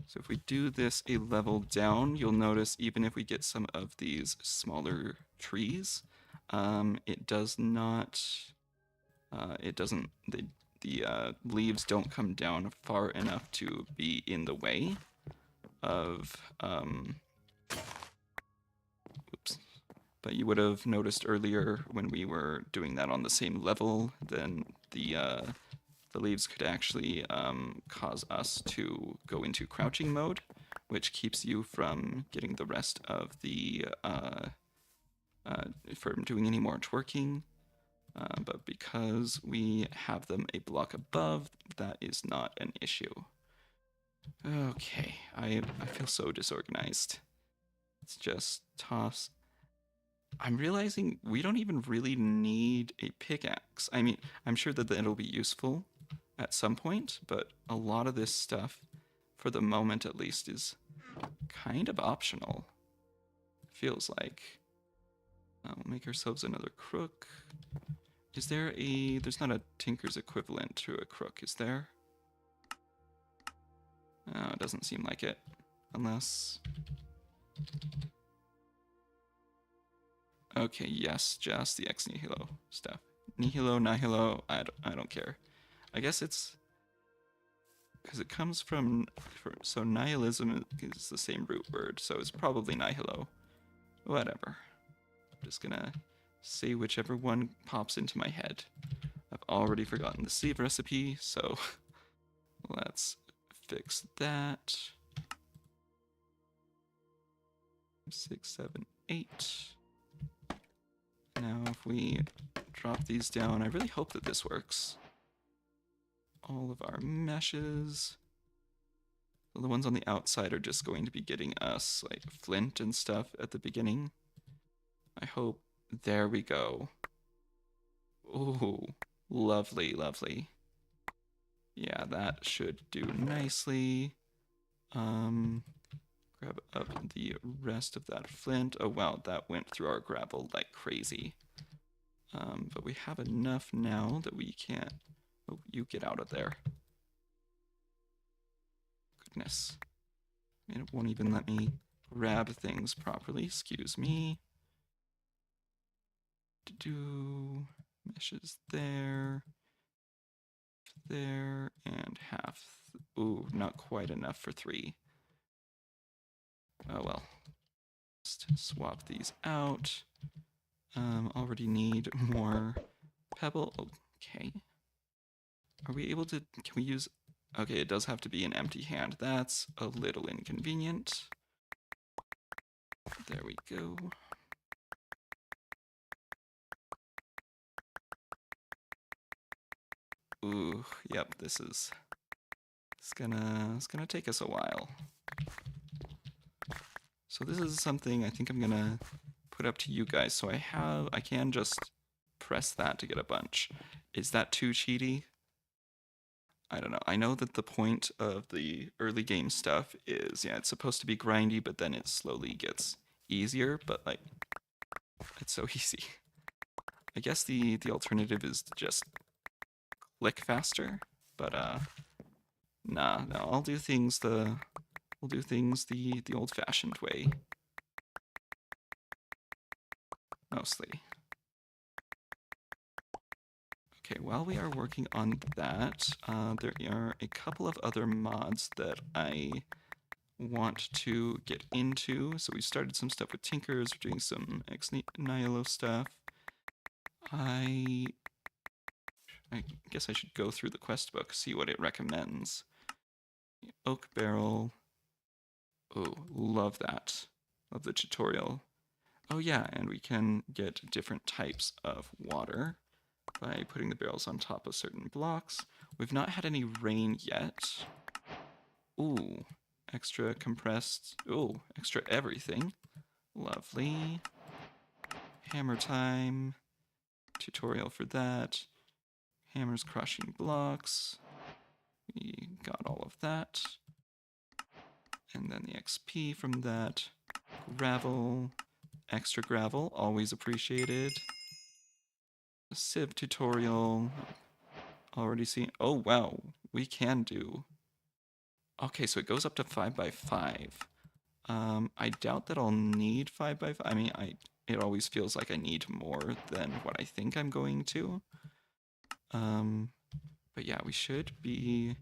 So if we do this a level down, you'll notice even if we get some of these smaller trees, it does not, it doesn't, the leaves don't come down far enough to be in the way of, oops. But you would have noticed earlier when we were doing that on the same level, then the leaves could actually cause us to go into crouching mode, which keeps you from getting the rest of the, from doing any more twerking. But because we have them a block above, that is not an issue. Okay, I feel so disorganized. Let's just toss. I'm realizing we don't even really need a pickaxe. I mean, I'm sure that it'll be useful at some point, but a lot of this stuff, for the moment at least, is kind of optional. Feels like. We'll make ourselves another crook. Is there a... There's not a tinker's equivalent to a crook, is there? Oh, it doesn't seem like it. Unless... Okay, yes, just the ex nihilo stuff. Nihilo, nihilo, I don't care. I guess it's... Because it comes from... So nihilism is the same root word, so it's probably nihilo. Whatever. I'm just gonna say whichever one pops into my head. I've already forgotten the sleeve recipe, so let's fix that. 6, 7, 8. Now if we drop these down, I really hope that this works. All of our meshes. So the ones on the outside are just going to be getting us like flint and stuff at the beginning. I hope. There we go. Ooh, lovely, lovely. Yeah, that should do nicely. Grab up the rest of that flint. Oh wow, that went through our gravel like crazy. But we have enough now that we can't... Oh, you get out of there. Goodness. It won't even let me grab things properly. Excuse me. Meshes there. There. And half. Ooh, not quite enough for 3. Oh well. Just swap these out. Already need more pebble. Okay. Are we able to... Can we use... Okay, it does have to be an empty hand. That's a little inconvenient. There we go. Ooh, yep, it's gonna take us a while. So this is something I think I'm gonna put up to you guys. So I can just press that to get a bunch. Is that too cheaty? I don't know. I know that the point of the early game stuff is, yeah, it's supposed to be grindy, but then it slowly gets easier, but like, it's so easy. I guess the alternative is to just click faster, but nah, no, we'll do things the old-fashioned way, mostly. Okay, while we are working on that, there are a couple of other mods that I want to get into. So we started some stuff with Tinkers, we're doing some Ex Nihilo stuff. I guess I should go through the quest book, see what it recommends. Oak barrel. Oh, love that. Love the tutorial. Oh yeah, and we can get different types of water by putting the barrels on top of certain blocks. We've not had any rain yet. Ooh, extra compressed. Ooh, extra everything. Lovely. Hammer time. Tutorial for that. Hammers crushing blocks. We got all of that. And then the XP from that. Gravel. Extra gravel, always appreciated. A sieve tutorial. Already seen. Oh wow, we can do. Okay, so it goes up to 5x5. I doubt that I'll need 5x5. I mean, it always feels like I need more than what I think I'm going to. But yeah, we should be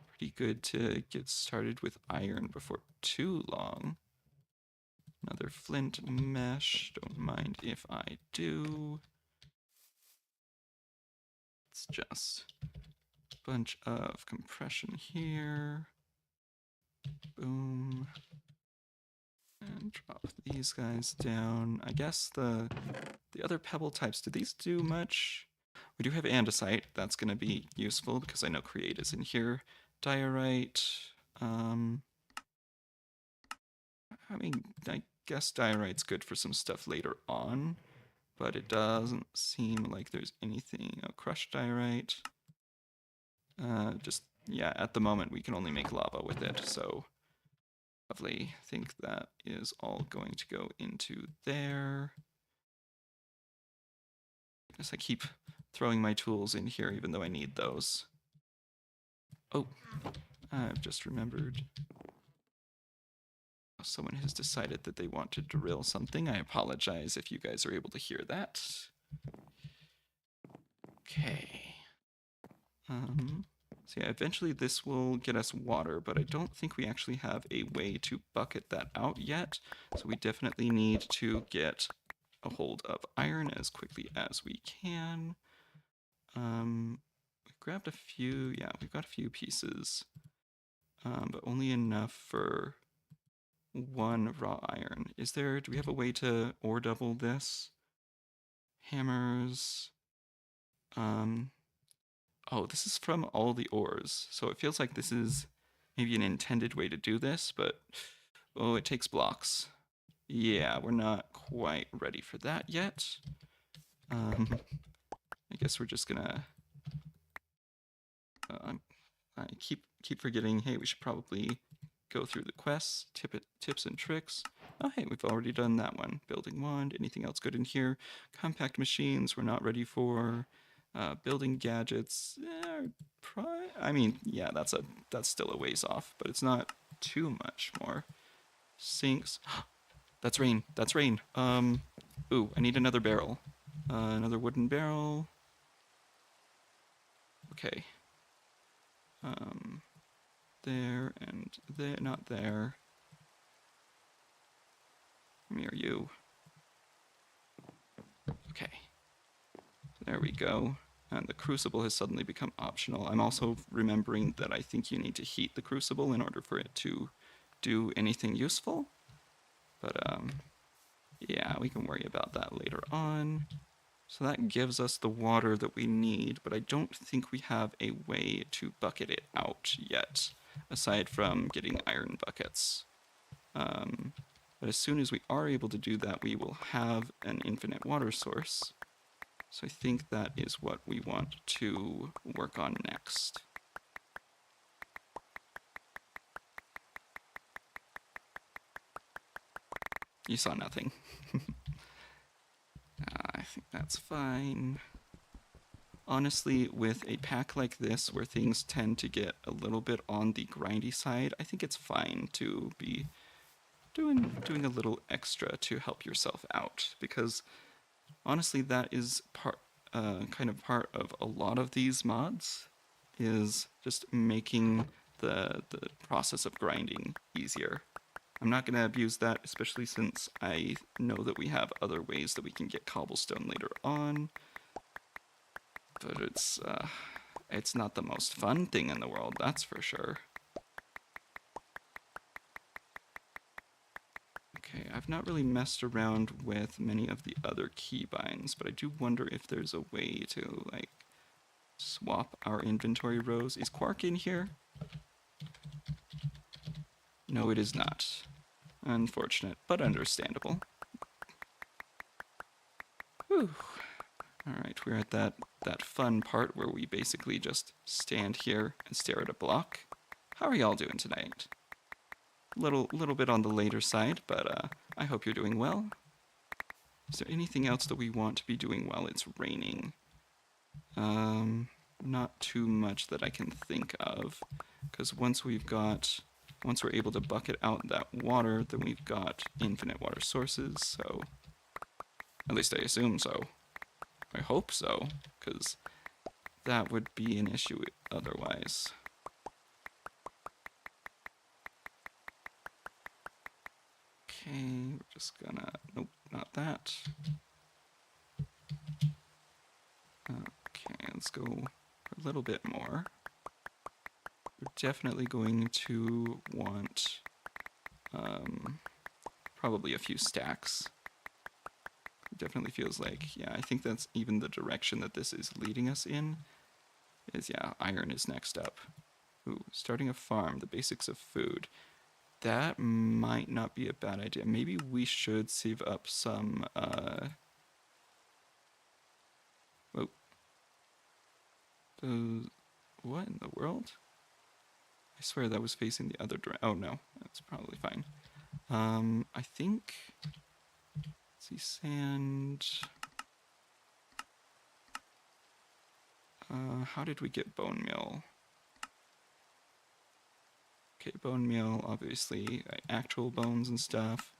pretty good to get started with iron before too long. Another flint mesh. Don't mind if I do. It's just a bunch of compression here. Boom. And drop these guys down. I guess the other pebble types, do these do much? We do have andesite. That's going to be useful because I know create is in here. Diorite. I mean, I guess diorite's good for some stuff later on, but it doesn't seem like there's anything. Oh, crushed diorite. Just, yeah, at the moment we can only make lava with it, so lovely. I think that is all going to go into there. I guess I keep throwing my tools in here even though I need those. Oh, I've just remembered. Someone has decided that they want to drill something. I apologize if you guys are able to hear that. Okay. So yeah, eventually this will get us water, but I don't think we actually have a way to bucket that out yet. So we definitely need to get a hold of iron as quickly as we can. We grabbed a few, yeah, we've got a few pieces, but only enough for one raw iron. Do we have a way to ore double this? Hammers. Oh, this is from all the ores. So it feels like this is maybe an intended way to do this, but oh, it takes blocks. Yeah, we're not quite ready for that yet. I guess we're just gonna I keep forgetting, hey, we should probably go through the quests, tips and tricks. Oh, hey, we've already done that one. Building wand, anything else good in here? Compact machines, we're not ready for. Building gadgets, I mean, yeah, that's still a ways off, but it's not too much more. Sinks, that's rain, that's rain. Ooh, I need another barrel. Another wooden barrel. Okay. There and there, not there. Me or you. Okay. There we go. And the crucible has suddenly become optional. I'm also remembering that I think you need to heat the crucible in order for it to do anything useful. But yeah, we can worry about that later on. So that gives us the water that we need, but I don't think we have a way to bucket it out yet, aside from getting iron buckets. But as soon as we are able to do that, we will have an infinite water source. So I think that is what we want to work on next. You saw nothing. I think that's fine. Honestly, with a pack like this where things tend to get a little bit on the grindy side, I think it's fine to be doing a little extra to help yourself out, because honestly that is kind of part of a lot of these mods, is just making the process of grinding easier. I'm not going to abuse that, especially since I know that we have other ways that we can get cobblestone later on, but it's not the most fun thing in the world, that's for sure. Okay, I've not really messed around with many of the other keybinds, but I do wonder if there's a way to, like, swap our inventory rows. Is Quark in here? No, it is not. Unfortunate, but understandable. Whew. Alright, we're at that fun part where we basically just stand here and stare at a block. How are y'all doing tonight? Little bit on the later side, but I hope you're doing well. Is there anything else that we want to be doing while it's raining? Not too much that I can think of, because once we're able to bucket out that water, then we've got infinite water sources, so at least I assume so. I hope so, because that would be an issue otherwise. Okay, we're just gonna... Nope, not that. Okay, let's go for a little bit more. We're definitely going to want probably a few stacks. It definitely feels like, yeah, I think that's even the direction that this is leading us in. Yeah, iron is next up. Ooh, starting a farm, the basics of food. That might not be a bad idea. Maybe we should save up some, whoa. What in the world? I swear that was facing the other direction. Oh no, that's probably fine. I think, let's see, sand. How did we get bone meal? Okay, bone meal, obviously, actual bones and stuff.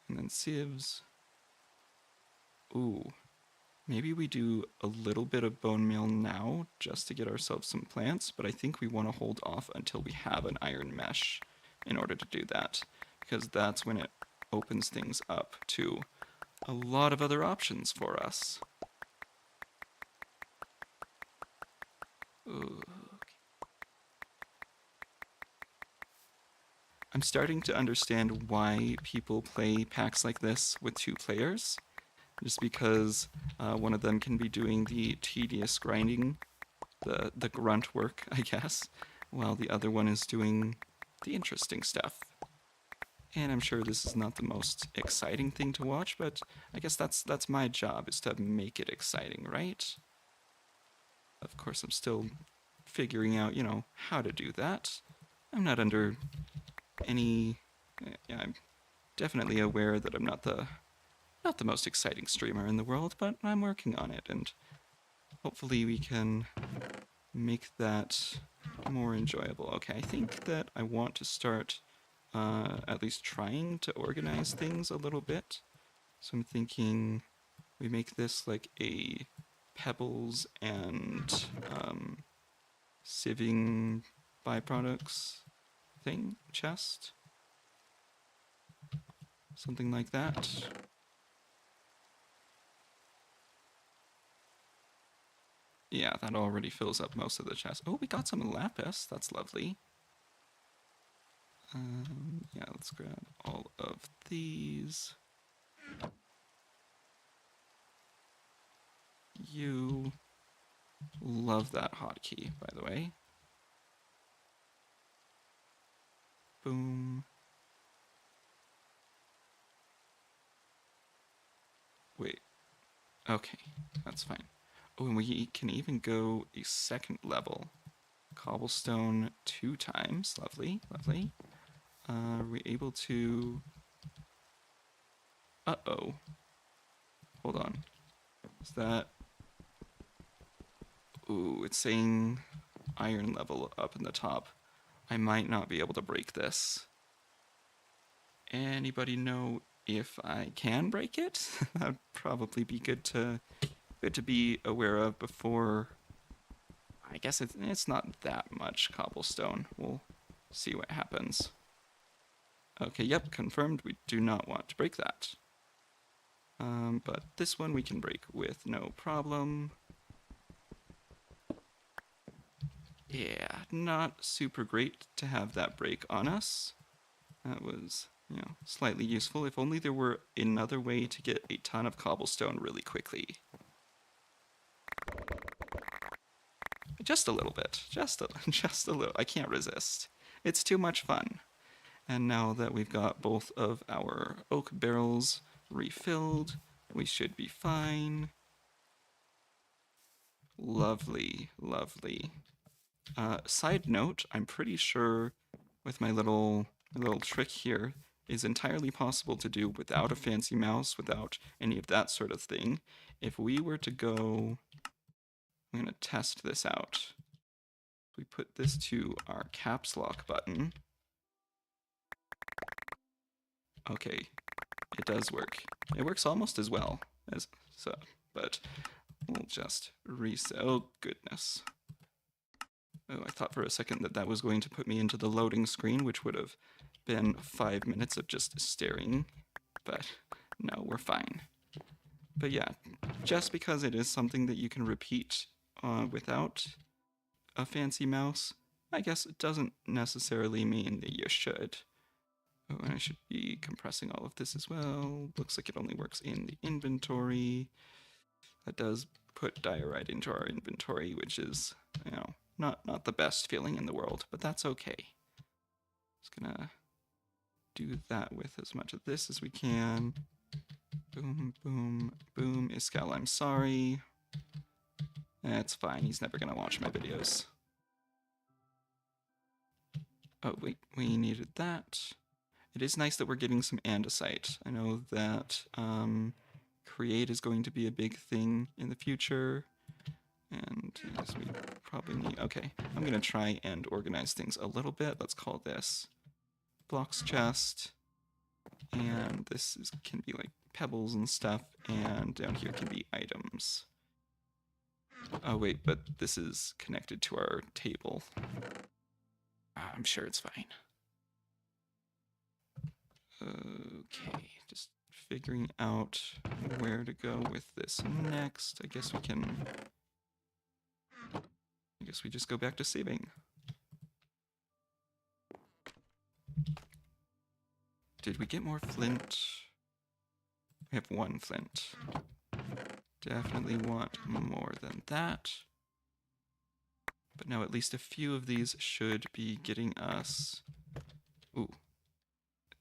And then sieves. Ooh, maybe we do a little bit of bone meal now just to get ourselves some plants, but I think we want to hold off until we have an iron mesh in order to do that, because that's when it opens things up to a lot of other options for us. Ooh. I'm starting to understand why people play packs like this with 2 players, just because one of them can be doing the tedious grinding, the grunt work, I guess, while the other one is doing the interesting stuff. And I'm sure this is not the most exciting thing to watch, but I guess that's my job, is to make it exciting, right? Of course, I'm still figuring out, how to do that. I'm not under any... Yeah, I'm definitely aware that I'm not the most exciting streamer in the world, but I'm working on it, and hopefully we can make that more enjoyable. Okay, I think that I want to start at least trying to organize things a little bit. So I'm thinking we make this like a pebbles and sieving byproducts thing, chest. Something like that. Yeah, that already fills up most of the chest. Oh, we got some lapis. That's lovely. Yeah, let's grab all of these. you. Love that hotkey, by the way. Boom. Wait. Okay, that's fine. Oh, and we can even go a second level. Cobblestone 2 times. Lovely, lovely. Are we able to... Uh-oh. Hold on. Is that... Ooh, it's saying iron level up in the top. I might not be able to break this. Anybody know if I can break it? That'd probably be good to be aware of before. I guess it's not that much cobblestone. We'll see what happens. Okay, yep, confirmed. We do not want to break that. But this one we can break with no problem. Yeah, not super great to have that break on us. That was, slightly useful. If only there were another way to get a ton of cobblestone really quickly. Just a little bit. Just a little. I can't resist. It's too much fun. And now that we've got both of our oak barrels refilled, we should be fine. Lovely, lovely. Side note, I'm pretty sure with my little trick here is entirely possible to do without a fancy mouse, without any of that sort of thing. If we were to go, I'm going to test this out. We put this to our caps lock button. Okay, it does work. It works almost as well as so, but we'll just reset. Oh, goodness. Oh, I thought for a second that that was going to put me into the loading screen, which would have been 5 minutes of just staring. But no, we're fine. But yeah, just because it is something that you can repeat without a fancy mouse, I guess it doesn't necessarily mean that you should. Oh, and I should be compressing all of this as well. Looks like it only works in the inventory. That does put diorite into our inventory, which is, not the best feeling in the world, but that's okay. Just gonna do that with as much of this as we can. Boom, boom, boom. Iskal, I'm sorry. It's fine, he's never gonna watch my videos. Oh, wait, we needed that. It is nice that we're getting some andesite. I know that create is going to be a big thing in the future. And yes, we probably need... Okay, I'm going to try and organize things a little bit. Let's call this blocks chest. And this can be like pebbles and stuff. And down here can be items. Oh, wait, but this is connected to our table. I'm sure it's fine. Okay, just figuring out where to go with this next. I guess we just go back to saving. Did we get more flint? We have 1 flint. Definitely want more than that. But now at least a few of these should be getting us... Ooh.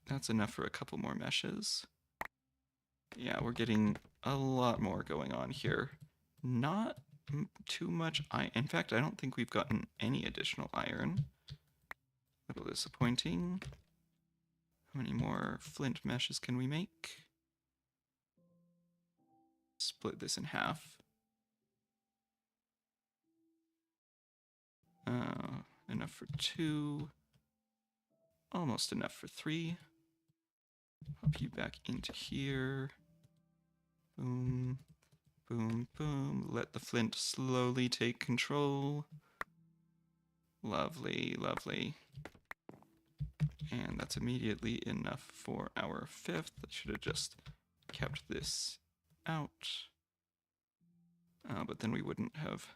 That's enough for a couple more meshes. Yeah, we're getting a lot more going on here. Not too much iron. In fact, I don't think we've gotten any additional iron. A little disappointing. How many more flint meshes can we make? Split this in half. Enough for 2. Almost enough for 3. Pop you back into here. Boom, boom, boom. Let the flint slowly take control. Lovely, lovely. And that's immediately enough for our 5th. I should have just kept this out. But then we wouldn't have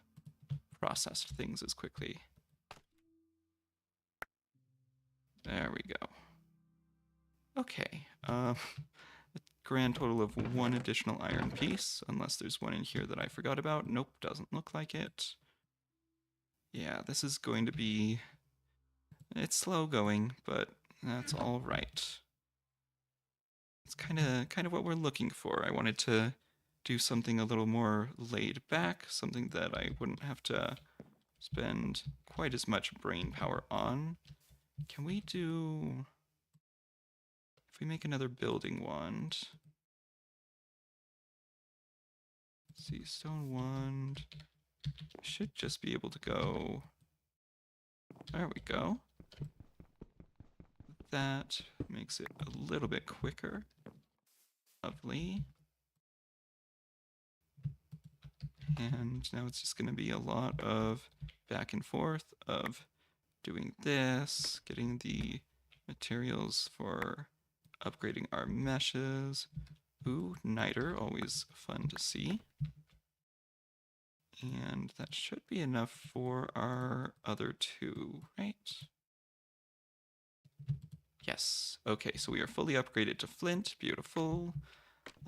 processed things as quickly. There we go. Okay. grand total of 1 additional iron piece, unless there's one in here that I forgot about. Nope, doesn't look like it. Yeah, this is going to be... It's slow going, but that's all right. It's kind of what we're looking for. I wanted to do something a little more laid back, something that I wouldn't have to spend quite as much brain power on. Can we do... If we make another building wand... Let's see, stone wand... Should just be able to go... There we go. That makes it a little bit quicker. Lovely. And now it's just going to be a lot of back and forth of doing this, getting the materials for upgrading our meshes. Ooh, niter, always fun to see. And that should be enough for our other two, right? Yes. Okay, so we are fully upgraded to flint. Beautiful.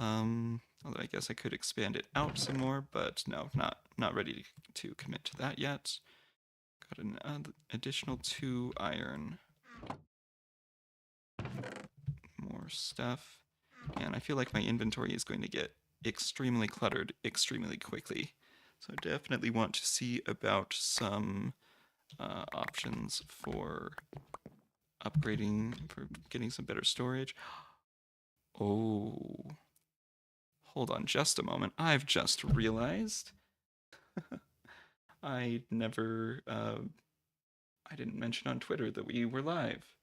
Although I guess I could expand it out some more, but no, not ready to commit to that yet. Got an additional 2 iron. More stuff. And I feel like my inventory is going to get extremely cluttered extremely quickly. So I definitely want to see about some options for upgrading, for getting some better storage. Oh, hold on just a moment. I've just realized I didn't mention on Twitter that we were live.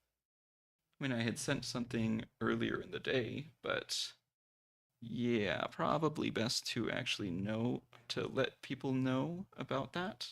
I mean, I had sent something earlier in the day, but yeah, probably best to actually to let people know about that.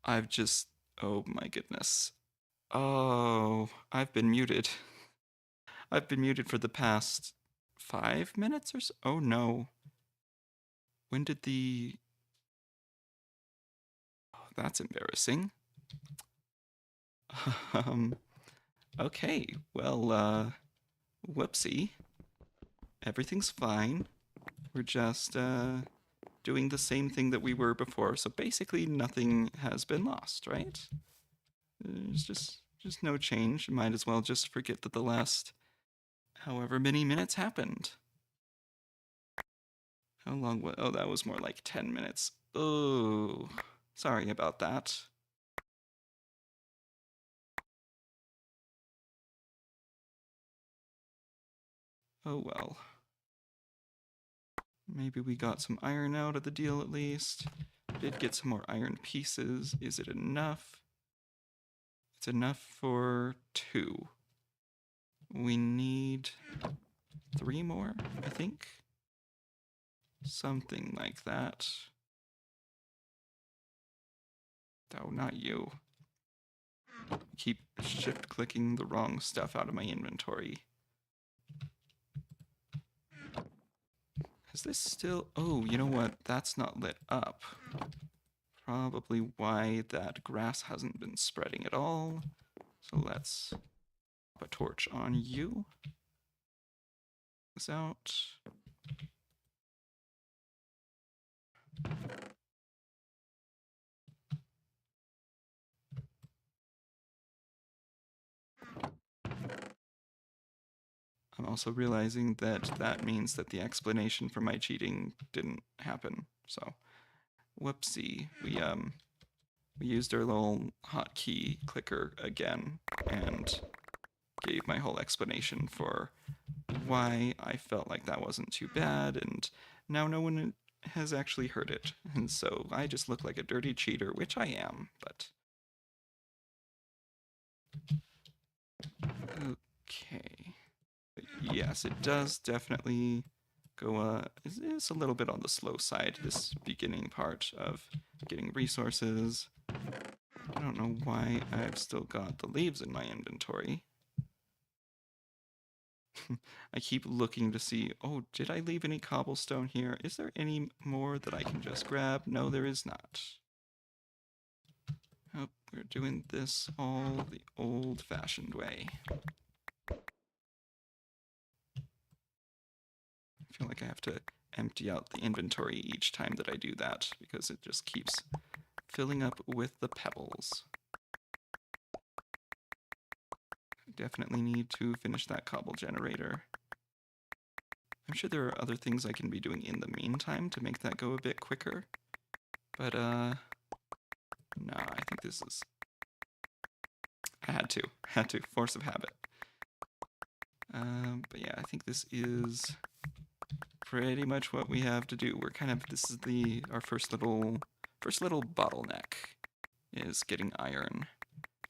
I've just... Oh my goodness. Oh, I've been muted. I've been muted for the past 5 minutes or so. Oh no. When did the... Oh, that's embarrassing. um, okay. Well, whoopsie. Everything's fine. We're just, doing the same thing that we were before. So basically nothing has been lost, right? There's just no change. Might as well just forget that the last however many minutes happened. How long was... Oh, that was more like 10 minutes. Oh, sorry about that. Oh well. Maybe we got some iron out of the deal at least. Did get some more iron pieces. Is it enough? It's enough for 2. We need 3 more, I think. Something like that. Oh, not you. Keep shift clicking the wrong stuff out of my inventory. Is this still... Oh, you know what? That's not lit up. Probably why that grass hasn't been spreading at all. So let's put a torch on you. This out. I'm also realizing that that means that the explanation for my cheating didn't happen. So, whoopsie. We used our little hotkey clicker again and gave my whole explanation for why I felt like that wasn't too bad, and now no one has actually heard it. And so I just look like a dirty cheater, which I am, but... Okay. But yes, it does definitely go, it's a little bit on the slow side, this beginning part of getting resources. I don't know why I've still got the leaves in my inventory. I keep looking to see, oh, did I leave any cobblestone here? Is there any more that I can just grab? No, there is not. Oh, we're doing this all the old-fashioned way. I feel like I have to empty out the inventory each time that I do that, because it just keeps filling up with the pebbles. Definitely need to finish that cobble generator. I'm sure there are other things I can be doing in the meantime to make that go a bit quicker. But, no, I think this is... I had to, force of habit. But yeah, I think this is pretty much what we have to do. We're kind of... This is our first little bottleneck, is getting iron.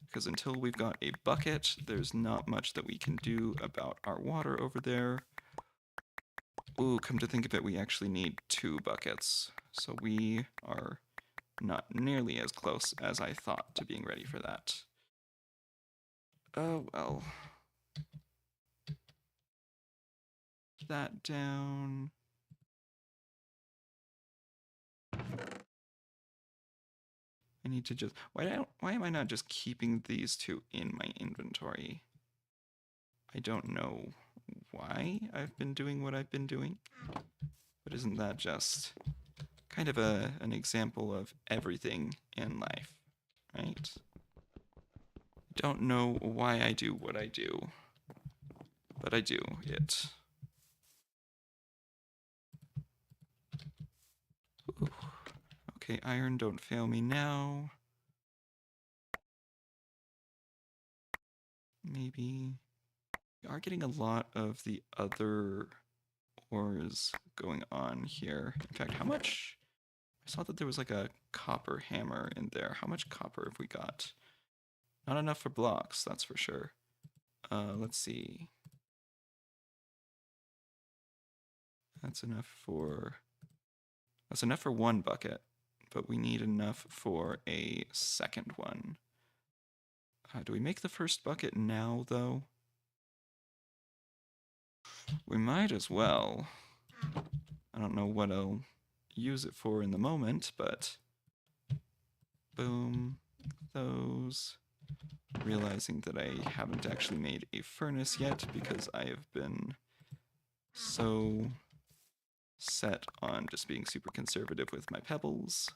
Because until we've got a bucket, there's not much that we can do about our water over there. Ooh, come to think of it, we actually need 2 buckets. So we are not nearly as close as I thought to being ready for that. Oh, well. That down. I need to just... Why am I not just keeping these 2 in my inventory? I don't know why I've been doing what I've been doing, but isn't that just kind of an example of everything in life, right? Don't know why I do what I do, but I do it. Ooh. Okay, iron, don't fail me now. Maybe... We are getting a lot of the other ores going on here. In fact, how much... I saw that there was like a copper hammer in there. How much copper have we got? Not enough for blocks, that's for sure. Let's see. That's enough for 1 bucket, but we need enough for a second one. Do we make the first bucket now, though? We might as well. I don't know what I'll use it for in the moment, but boom, those. Realizing that I haven't actually made a furnace yet because I have been so set on just being super conservative with my pebbles.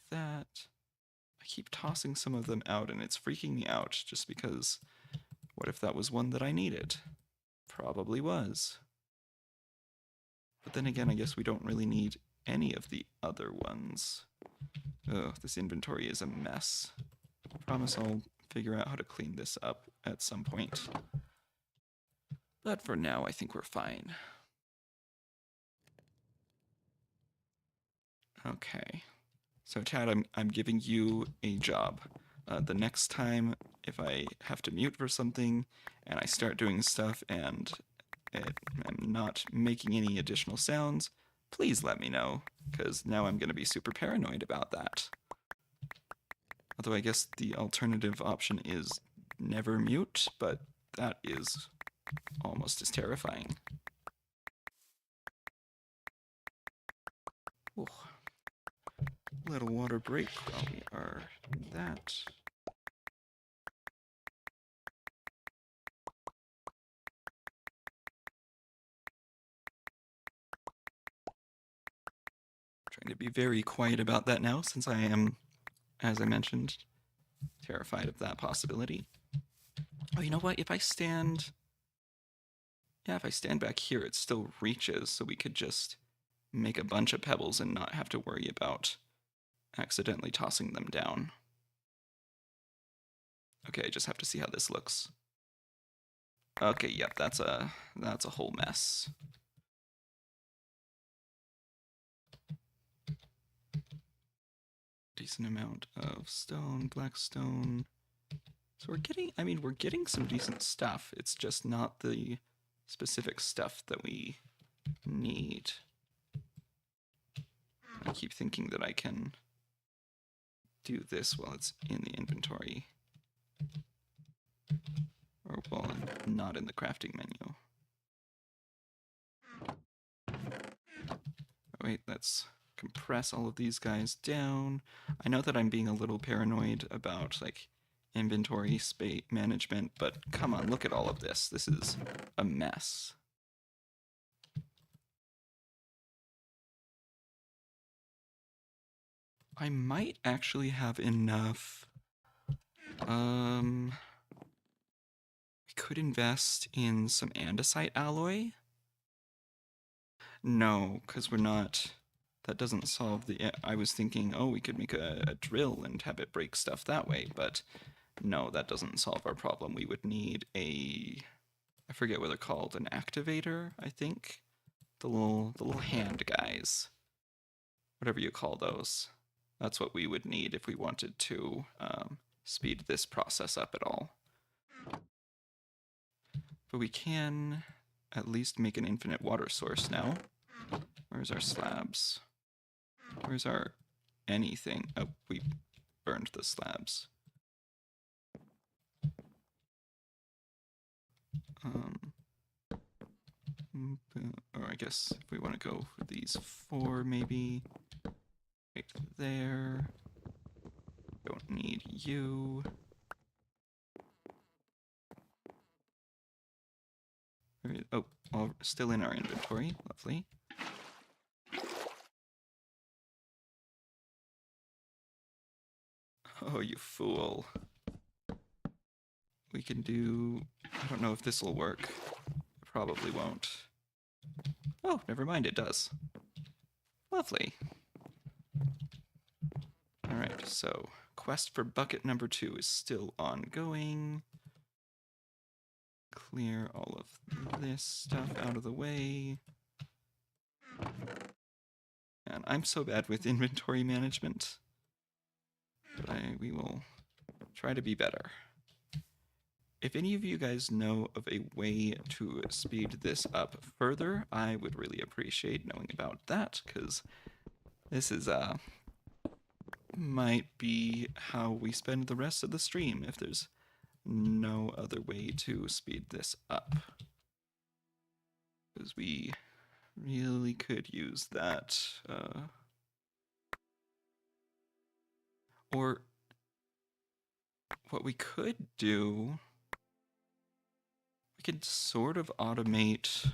That. I keep tossing some of them out and it's freaking me out just because what if that was one that I needed? Probably was. But then again, I guess we don't really need any of the other ones. Ugh, this inventory is a mess. I promise I'll figure out how to clean this up at some point. But for now, I think we're fine. Okay. So Chad, I'm giving you a job. The next time, if I have to mute for something, and I start doing stuff and I'm not making any additional sounds, please let me know, because now I'm going to be super paranoid about that. Although I guess the alternative option is never mute, but that is almost as terrifying. Ooh. Little water break while we are doing that. Trying to be very quiet about that now, since I am, as I mentioned, terrified of that possibility. Oh, you know what? If I stand back here, it still reaches, so we could just make a bunch of pebbles and not have to worry about accidentally tossing them down. Okay, I just have to see how this looks. Okay, yep, that's a whole mess. Decent amount of stone, black stone. So we're getting some decent stuff. It's just not the specific stuff that we need. I keep thinking that I can do this while it's in the inventory. Or, well, not in the crafting menu. Oh, wait, let's compress all of these guys down. I know that I'm being a little paranoid about, like, inventory space management, but come on, look at all of this. This is a mess. I might actually have enough. I could invest in some andesite alloy. No, because we're not. That doesn't solve the. I was thinking, oh, we could make a drill and have it break stuff that way, but no, that doesn't solve our problem. We would need a. I forget what they're called, an activator, I think. The little hand guys. Whatever you call those. That's what we would need if we wanted to speed this process up at all. But we can at least make an infinite water source now. Where's our slabs? Where's our anything? Oh, we burned the slabs. Or I guess if we want to go for these 4, maybe. Right there. Don't need you. Oh, all still in our inventory. Lovely. Oh, you fool. We can do... I don't know if this will work. It probably won't. Oh, never mind, it does. Lovely. Alright, so quest for bucket number 2 is still ongoing. Clear all of this stuff out of the way. And I'm so bad with inventory management. But we will try to be better. If any of you guys know of a way to speed this up further, I would really appreciate knowing about that, because this is might be how we spend the rest of the stream if there's no other way to speed this up. Because we really could use that. Or what we could do, we could sort of automate.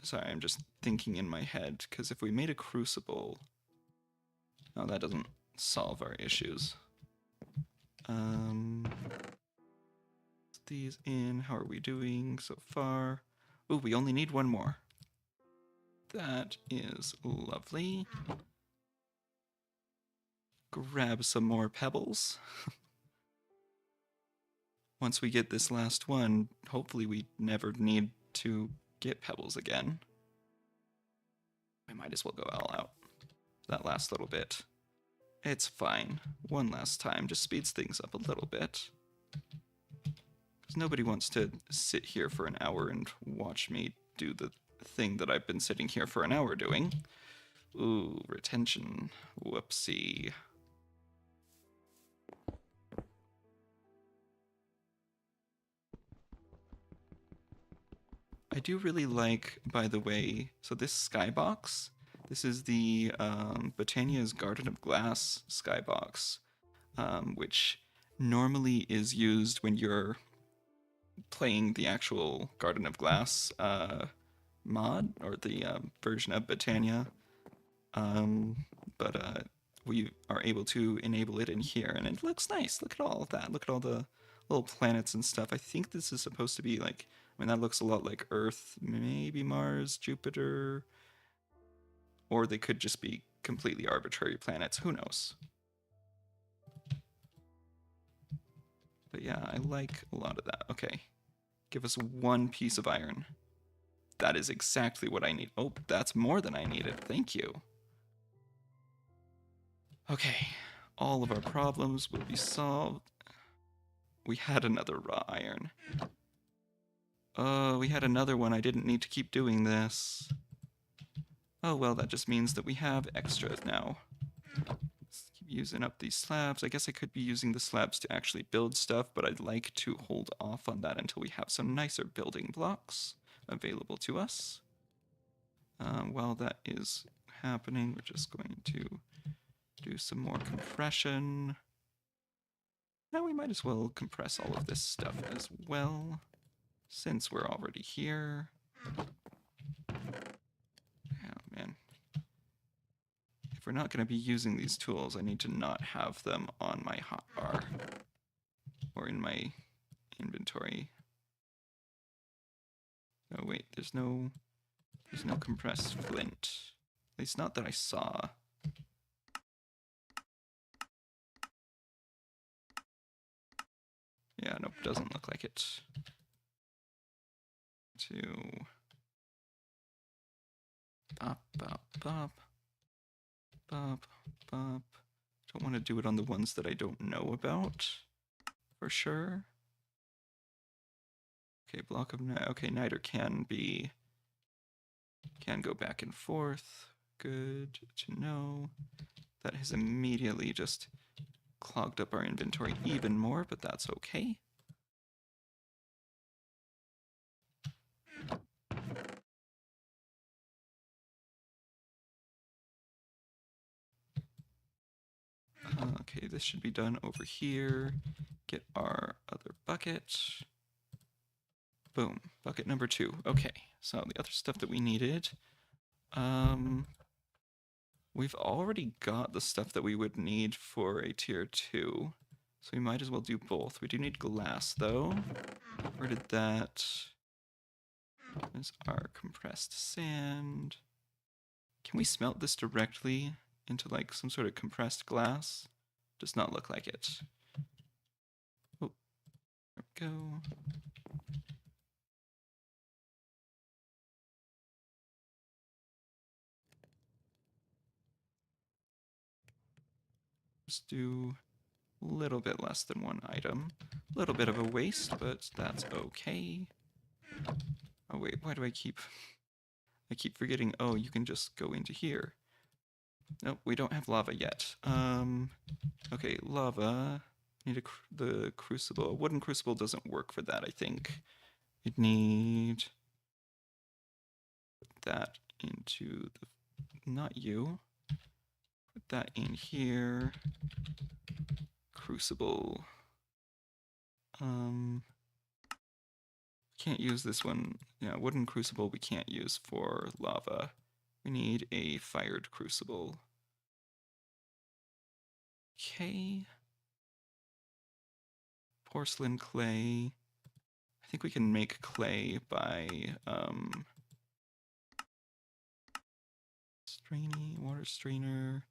Sorry, I'm just thinking in my head, because if we made a crucible, no, that doesn't solve our issues. These in, how are we doing so far? Ooh, we only need one more. That is lovely. Grab some more pebbles. Once we get this last one, hopefully we never need to get pebbles again. I might as well go all out. That last little bit. It's fine. One last time just speeds things up a little bit. Because nobody wants to sit here for an hour and watch me do the thing that I've been sitting here for an hour doing. Ooh, retention. Whoopsie. I do really like, by the way, so this skybox, this is the Botania's Garden of Glass skybox, which normally is used when you're playing the actual Garden of Glass mod, or the version of Botania. But we are able to enable it in here, and it looks nice. Look at all of that. Look at all the little planets and stuff. I think this is supposed to be like, I mean, that looks a lot like Earth, maybe Mars, Jupiter, or they could just be completely arbitrary planets. Who knows? But yeah, I like a lot of that. Okay, give us one piece of iron. That is exactly what I need. Oh, that's more than I needed. Thank you. Okay, all of our problems will be solved. We had another raw iron. We had another one. I didn't need to keep doing this. Oh, well, that just means that we have extras now. Let's keep using up these slabs. I guess I could be using the slabs to actually build stuff, but I'd like to hold off on that until we have some nicer building blocks available to us. While that is happening, we're just going to do some more compression. Now we might as well compress all of this stuff as well, since we're already here. Oh, man. If we're not going to be using these tools, I need to not have them on my hotbar or in my inventory. Oh, wait, there's no compressed flint. At least not that I saw. Yeah, nope, doesn't look like it. Bop, bop, bop. Bop, bop. Don't want to do it on the ones that I don't know about, for sure. Okay, block of night. Okay, niter can go back and forth. Good to know. That has immediately just clogged up our inventory even more, but that's okay. Okay, this should be done over here. Get our other bucket. Boom, bucket number 2. Okay, so the other stuff that we needed. We've already got the stuff that we would need for a tier 2, so we might as well do both. We do need glass, though. Where did that... There's our compressed sand. Can we smelt this directly into, like, some sort of compressed glass? Does not look like it. Oh, there we go. Let's do little bit less than one item. A little bit of a waste, but that's okay. Oh wait, why do I keep forgetting, oh, you can just go into here. Nope, we don't have lava yet. Okay, lava. Need the crucible. A wooden crucible doesn't work for that, I think. We'd need that into the, not you. Put that in here. Crucible. Can't use this one. Yeah, wooden crucible we can't use for lava. We need a fired crucible. Okay. Porcelain clay. I think we can make clay by water strainer.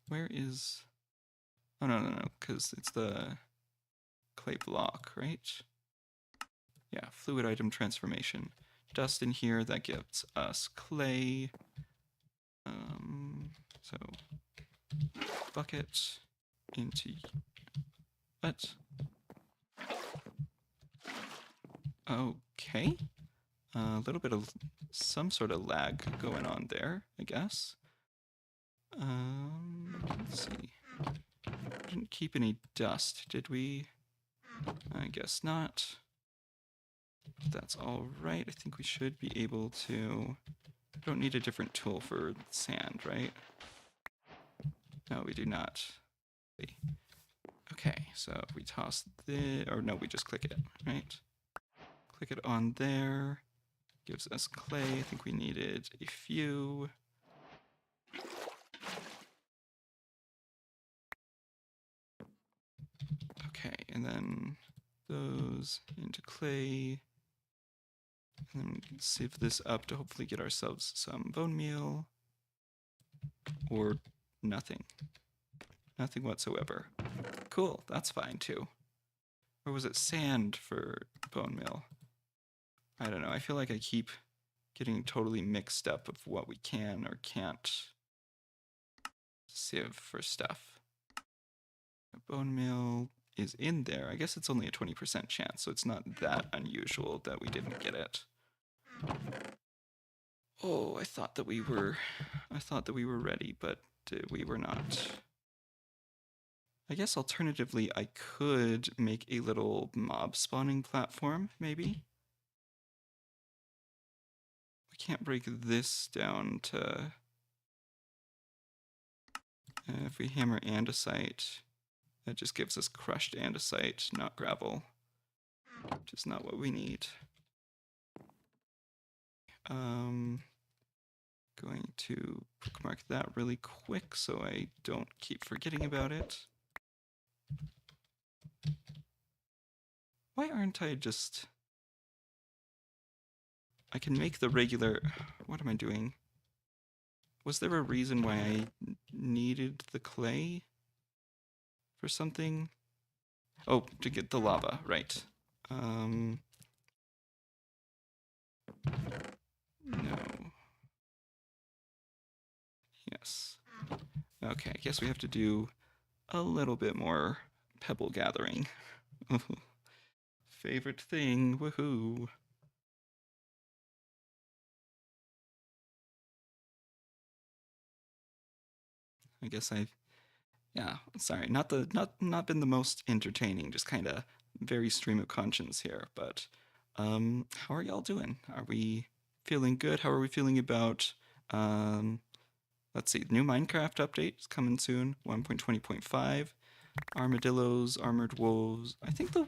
Where is... Oh, no, because it's the clay block, right? Yeah, fluid item transformation. Dust in here, that gives us clay. So, bucket into... What? Okay. A little bit of some sort of lag going on there, I guess. Let's see. We didn't keep any dust, did we? I guess not. That's all right. I think we should be able to... Don't need a different tool for sand, right? No, we do not. Okay, so if we toss the... Or no, we just click it, right? Click it on there. Gives us clay. I think we needed a few. Okay, and then those into clay. And then we can sieve this up to hopefully get ourselves some bone meal. Or nothing. Nothing whatsoever. Cool, that's fine too. Or was it sand for bone meal? I don't know, I feel like I keep getting totally mixed up of what we can or can't sieve for stuff. Bone meal is in there. I guess it's only a 20% chance, so it's not that unusual that we didn't get it. Oh, I thought that we were ready, but we were not. I guess alternatively, I could make a little mob spawning platform, maybe. We can't break this down to... if we hammer andesite, that just gives us crushed andesite, not gravel, which is not what we need. Going to bookmark that really quick so I don't keep forgetting about it. Why aren't I just... I can make the regular... What am I doing? Was there a reason why I needed the clay for something? Oh, to get the lava, right. No. Yes. Okay, I guess we have to do a little bit more pebble gathering. Favorite thing, woohoo. I guess yeah, sorry, not been the most entertaining, just kind of very stream of conscience here, but how are y'all doing? Are we feeling good? How are we feeling about let's see, new Minecraft update is coming soon, 1.20.5. Armadillos, armored wolves. I think the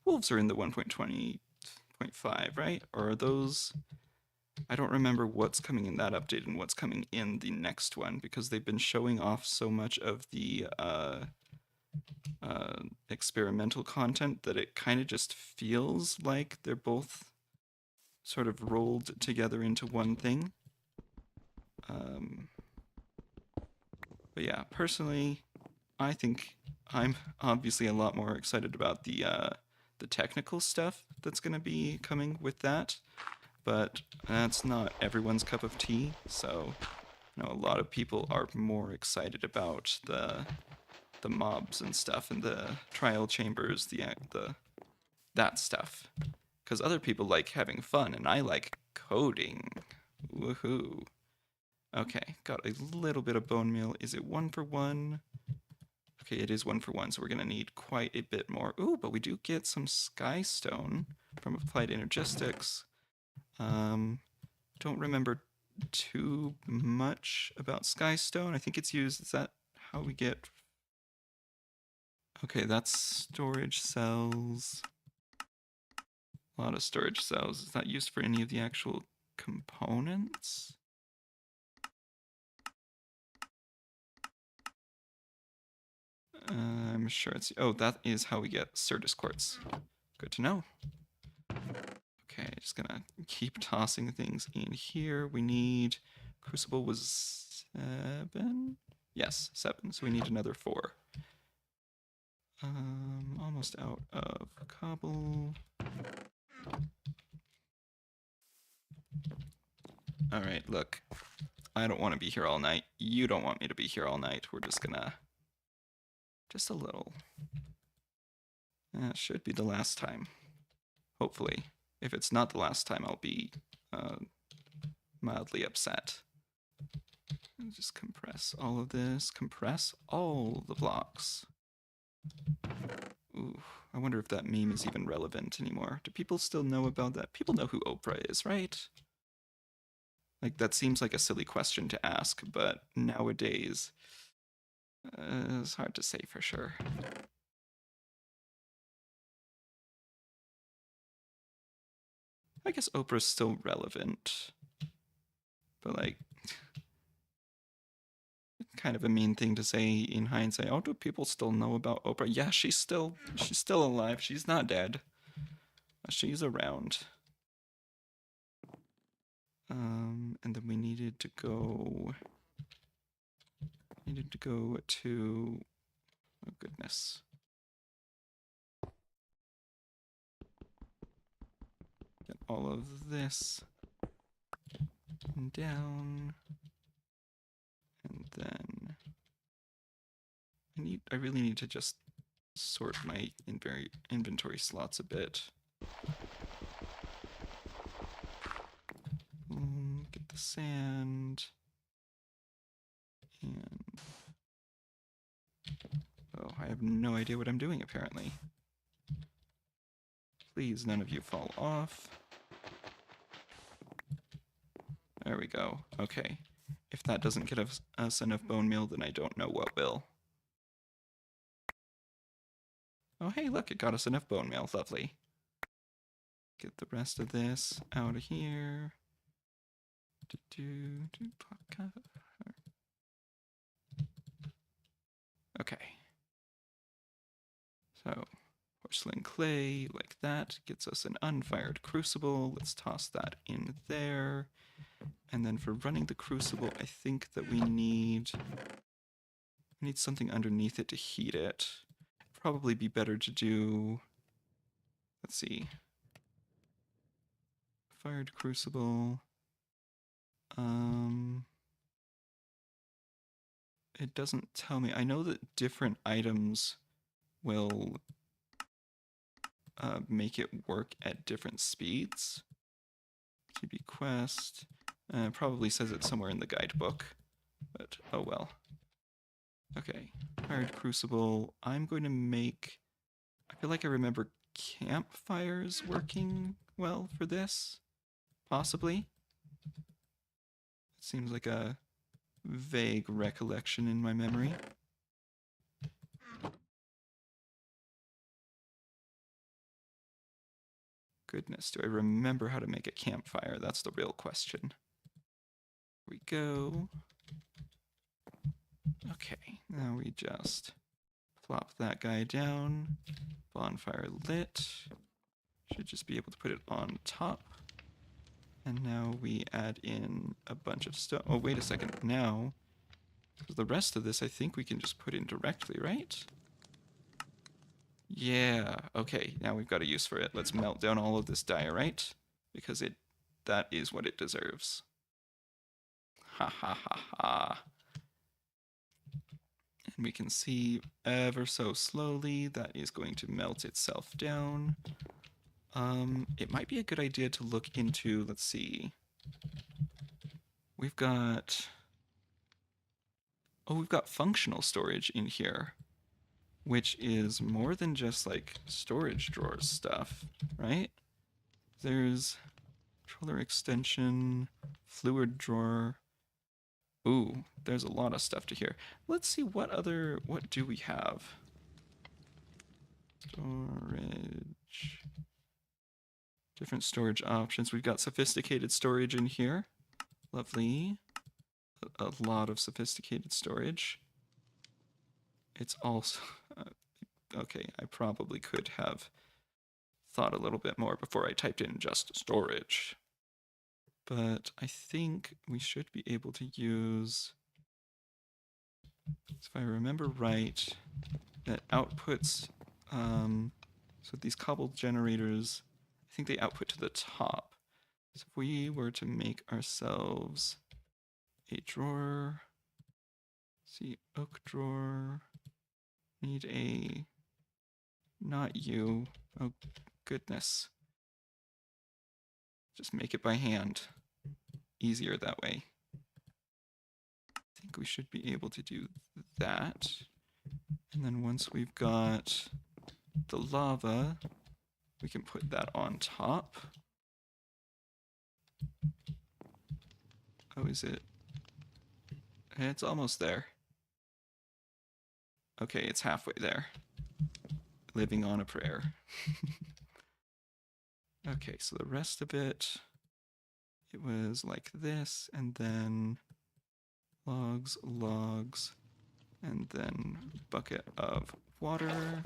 wolves are in the 1.20.5, right? Or are those... I don't remember what's coming in that update and what's coming in the next one because they've been showing off so much of the experimental content that it kind of just feels like they're both sort of rolled together into one thing. But yeah, personally, I think I'm obviously a lot more excited about the technical stuff that's going to be coming with that. But that's not everyone's cup of tea, so I know a lot of people are more excited about the mobs and stuff and the trial chambers, the that stuff. Because other people like having fun, and I like coding. Woohoo. Okay, got a little bit of bone meal. Is it 1 for 1? Okay, it is 1 for 1, so we're going to need quite a bit more. Ooh, but we do get some sky stone from applied energistics. Don't remember too much about sky stone. I think it's used, is that how we get... Okay, that's storage cells. A lot of storage cells. Is that used for any of the actual components? I'm sure it's... Oh, that is how we get Certus quartz. Good to know. Okay, just gonna keep tossing things in here. We need... Crucible was 7? Yes, 7. So we need another 4. Almost out of cobble. Alright, look. I don't want to be here all night. You don't want me to be here all night. We're just gonna... Just a little. That should be the last time. Hopefully. If it's not the last time, I'll be mildly upset. And just compress all of this. Compress all the blocks. Ooh, I wonder if that meme is even relevant anymore. Do people still know about that? People know who Oprah is, right? Like, that seems like a silly question to ask, but nowadays, it's hard to say for sure. I guess Oprah's still relevant, but like, kind of a mean thing to say in hindsight. Oh, do people still know about Oprah? Yeah, she's still alive. She's not dead. She's around. And then we needed to go to, oh goodness. Get all of this down. And then I really need to just sort my inventory slots a bit. Get the sand. And oh, I have no idea what I'm doing apparently. Please, none of you fall off. There we go. Okay. If that doesn't get us enough bone meal, then I don't know what will. Oh, hey, look, it got us enough bone meal. Lovely. Get the rest of this out of here. Okay. So, porcelain clay, like that, gets us an unfired crucible. Let's toss that in there. And then for running the crucible, I think that we need something underneath it to heat it. Probably be better to do, let's see, fired crucible. It doesn't tell me. I know that different items will make it work at different speeds. TB quest. Probably says it somewhere in the guidebook, but oh well. Okay, fired crucible. I'm going to make... I feel like I remember campfires working well for this. Possibly. It seems like a vague recollection in my memory. Goodness, do I remember how to make a campfire? That's the real question. Here we go. Okay, now we just plop that guy down. Bonfire lit. Should just be able to put it on top. And now we add in a bunch of stuff. Oh, wait a second. Now, the rest of this I think we can just put in directly, right? Yeah, okay. Now we've got a use for it. Let's melt down all of this diorite because that is what it deserves. Ha ha ha ha. And we can see ever so slowly that is going to melt itself down. It might be a good idea to look into, let's see. We've got functional storage in here, which is more than just like storage drawers stuff, right? There's controller extension, fluid drawer. Ooh, there's a lot of stuff to here. Let's see what do we have? Storage. Different storage options. We've got sophisticated storage in here. Lovely. A lot of sophisticated storage. It's also... okay, I probably could have thought a little bit more before I typed in just storage. But I think we should be able to use... if I remember right, that outputs... so these cobble generators, I think they output to the top. So if we were to make ourselves a drawer, see, oak drawer, need a, not you, oh goodness. Just make it by hand, easier that way. I think we should be able to do that. And then once we've got the lava, we can put that on top. Oh, is it? It's almost there. Okay, it's halfway there. Living on a prayer. Okay, so the rest of it, it was like this, and then logs, logs, and then bucket of water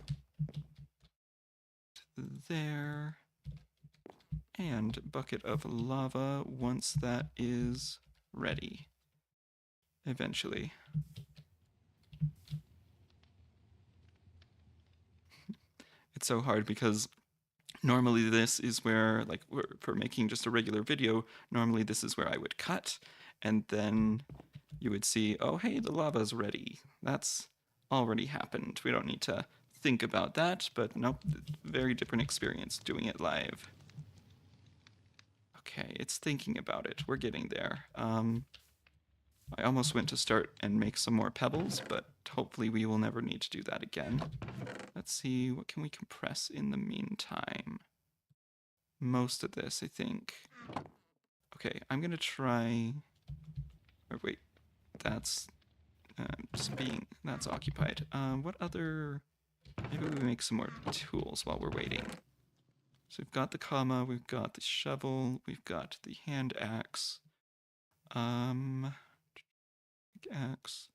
there, and bucket of lava once that is ready, eventually. It's so hard because normally this is where, like, for making just a regular video, normally this is where I would cut, and then you would see, oh, hey, the lava's ready. That's already happened. We don't need to think about that, but nope, very different experience doing it live. Okay, it's thinking about it. We're getting there. I almost went to start and make some more pebbles, but hopefully we will never need to do that again. Let's see, what can we compress in the meantime? Most of this, I think. Okay, I'm gonna try... or wait, that's that's occupied. What other... maybe we make some more tools while we're waiting. So we've got the comma, we've got the shovel, we've got the hand axe. Axe.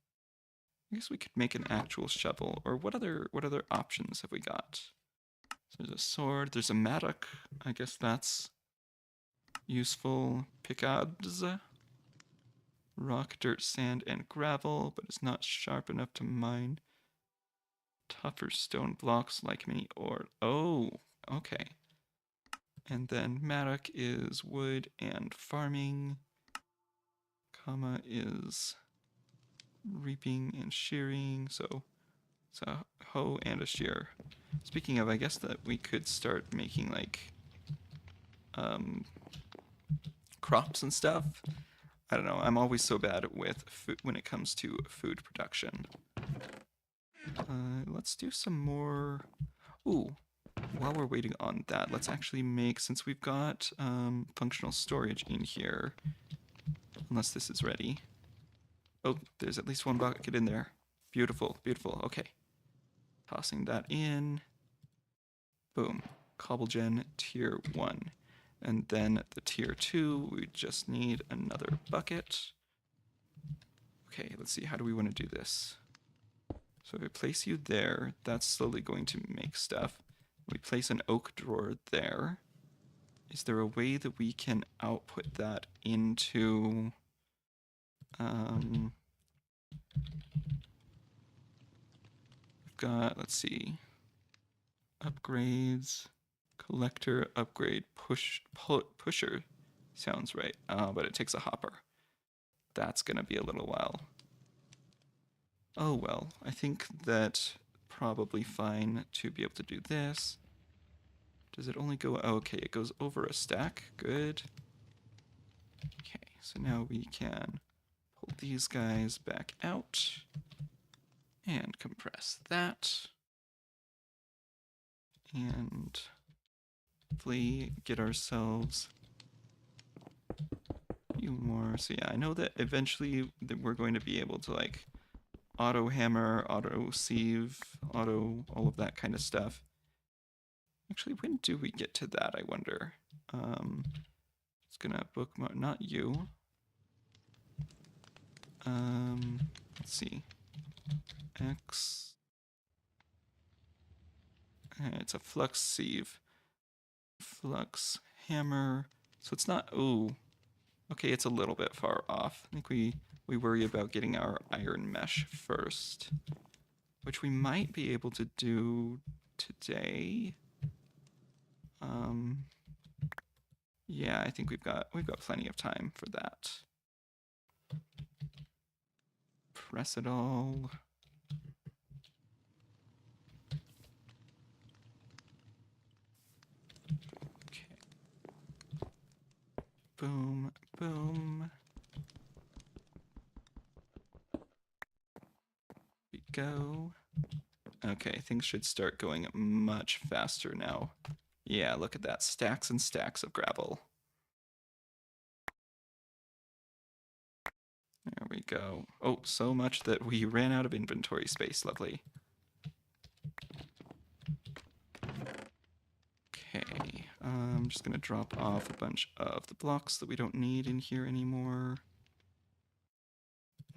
I guess we could make an actual shovel. Or what other options have we got? So there's a sword, there's a mattock. I guess that's useful. Pickaxe. Rock, dirt, sand, and gravel, but it's not sharp enough to mine. Tougher stone blocks like mini ore. Oh, okay. And then mattock is wood and farming. Comma is reaping and shearing, so it's a hoe and a shear. Speaking of, I guess that we could start making like crops and stuff. I don't know, I'm always so bad with food when it comes to food production. Let's do some more. Ooh, while we're waiting on that, let's actually make, since we've got functional storage in here, unless this is ready. Oh, there's at least one bucket in there. Beautiful, beautiful. Okay. Tossing that in. Boom. Cobblegen tier 1. And then the tier 2, we just need another bucket. Okay, let's see. How do we want to do this? So if we place you there, that's slowly going to make stuff. We place an oak drawer there. Is there a way that we can output that into... we've got, let's see, upgrades, collector, upgrade, pusher, sounds right, but it takes a hopper. that's going to be a little while. Oh well, I think that probably fine to be able to do this. Does it only go... okay, it goes over a stack. Good. Okay, so now we can pull these guys back out and compress that. And hopefully get ourselves a few more. So yeah, I know that eventually that we're going to be able to like auto hammer, auto sieve, auto all of that kind of stuff. Actually, when do we get to that, I wonder? It's gonna bookmark, not you. Let's see. X. It's a flux sieve. Flux hammer. So it's not, ooh. Okay, it's a little bit far off. I think we worry about getting our iron mesh first, which we might be able to do today. Yeah, I think we've got plenty of time for that. Press it all. Okay. Boom, boom. We go. Okay, things should start going much faster now. Yeah, look at that. Stacks and stacks of gravel. There we go. Oh, so much that we ran out of inventory space. Lovely. Okay, I'm just gonna drop off a bunch of the blocks that we don't need in here anymore.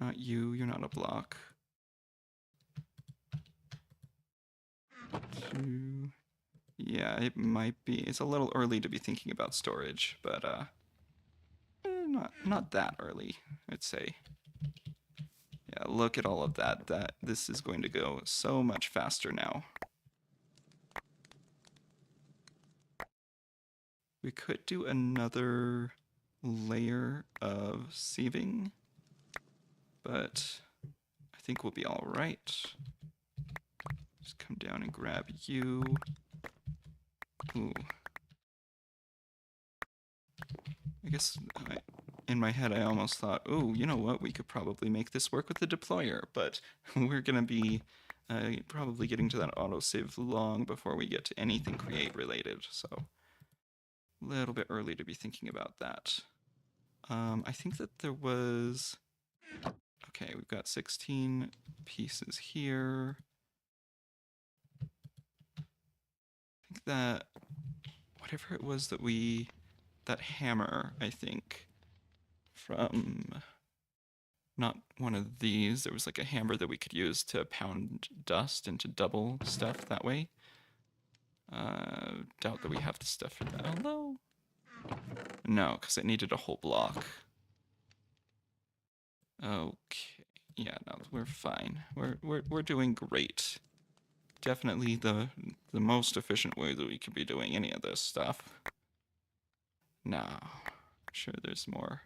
Not you, you're not a block. 2. Yeah, it might be. It's a little early to be thinking about storage, but not that early, I'd say. Yeah, look at all of that. This is going to go so much faster now. We could do another layer of sieving, but I think we'll be all right. Just come down and grab you. Ooh. I guess in my head I almost thought, oh, you know what, we could probably make this work with the deployer, but we're going to be probably getting to that autosave long before we get to anything create related, so a little bit early to be thinking about that. I think that there was... okay, we've got 16 pieces here. I think that whatever it was that that hammer, I think, from not one of these, there was like a hammer that we could use to pound dust and to double stuff that way. Doubt that we have the stuff for that, although... no, because it needed a whole block. Okay, yeah, no, we're fine. We're doing great. Definitely the most efficient way that we could be doing any of this stuff. Now, I'm sure there's more.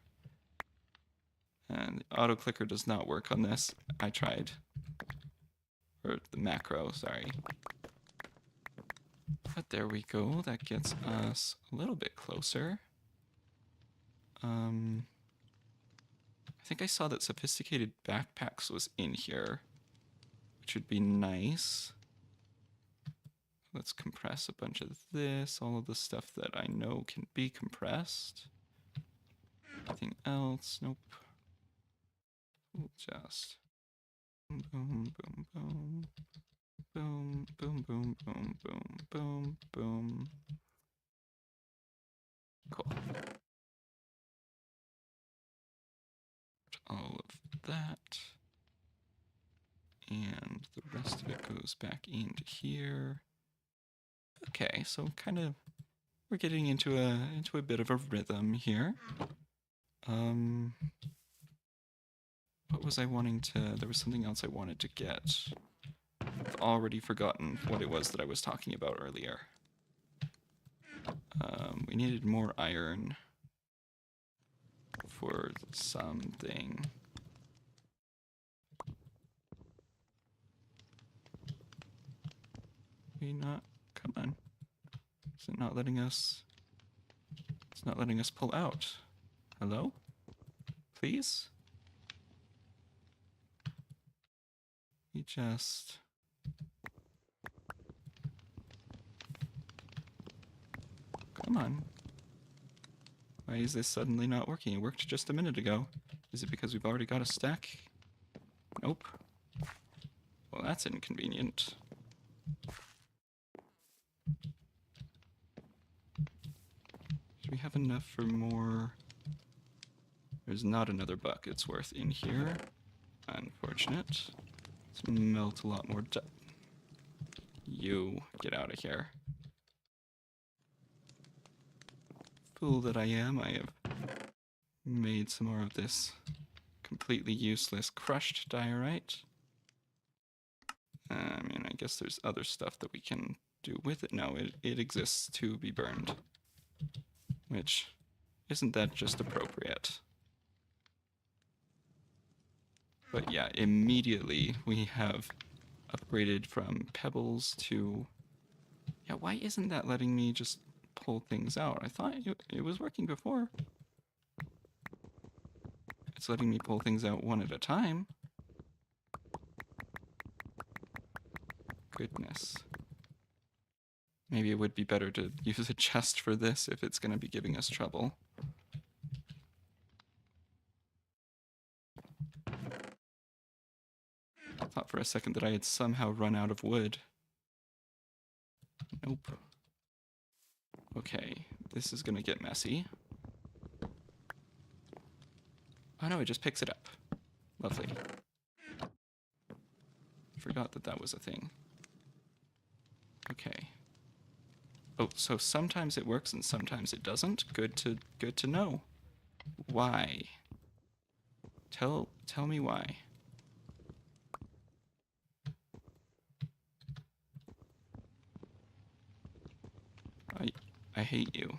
And the auto clicker does not work on this. I tried. Or the macro, sorry. But there we go. That gets us a little bit closer. I think I saw that sophisticated backpacks was in here, which would be nice. Let's compress a bunch of this, all of the stuff that I know can be compressed. Anything else? Nope. We'll just boom, boom, boom, boom, boom, boom, boom, boom, boom, boom, boom. Cool. All of that. And the rest of it goes back into here. Okay, so kind of we're getting into a bit of a rhythm here. What was I wanting to... there was something else I wanted to get. I've already forgotten what it was that I was talking about earlier. We needed more iron for something. Not, come on. Is it not letting us? It's not letting us pull out. Hello? Please? We just... Come on. Why is this suddenly not working? It worked just a minute ago. Is it because we've already got a stack? Nope. Well, that's inconvenient. Do we have enough for more? There's not another bucket's worth in here. Unfortunate. Let's melt a lot more You, get out of here. Fool that I am, I have made some more of this completely useless crushed diorite. I mean, I guess there's other stuff that we can do with it. No, it exists to be burned. Which, isn't that just appropriate? But yeah, immediately we have upgraded from pebbles to... Yeah, why isn't that letting me just pull things out? I thought it was working before. It's letting me pull things out one at a time. Goodness. Maybe it would be better to use a chest for this if it's going to be giving us trouble. I thought for a second that I had somehow run out of wood. Nope. Okay, this is going to get messy. Oh no, it just picks it up. Lovely. Forgot that that was a thing. Okay. Oh, so sometimes it works and sometimes it doesn't. Good to know. Why? Tell me why. I hate you.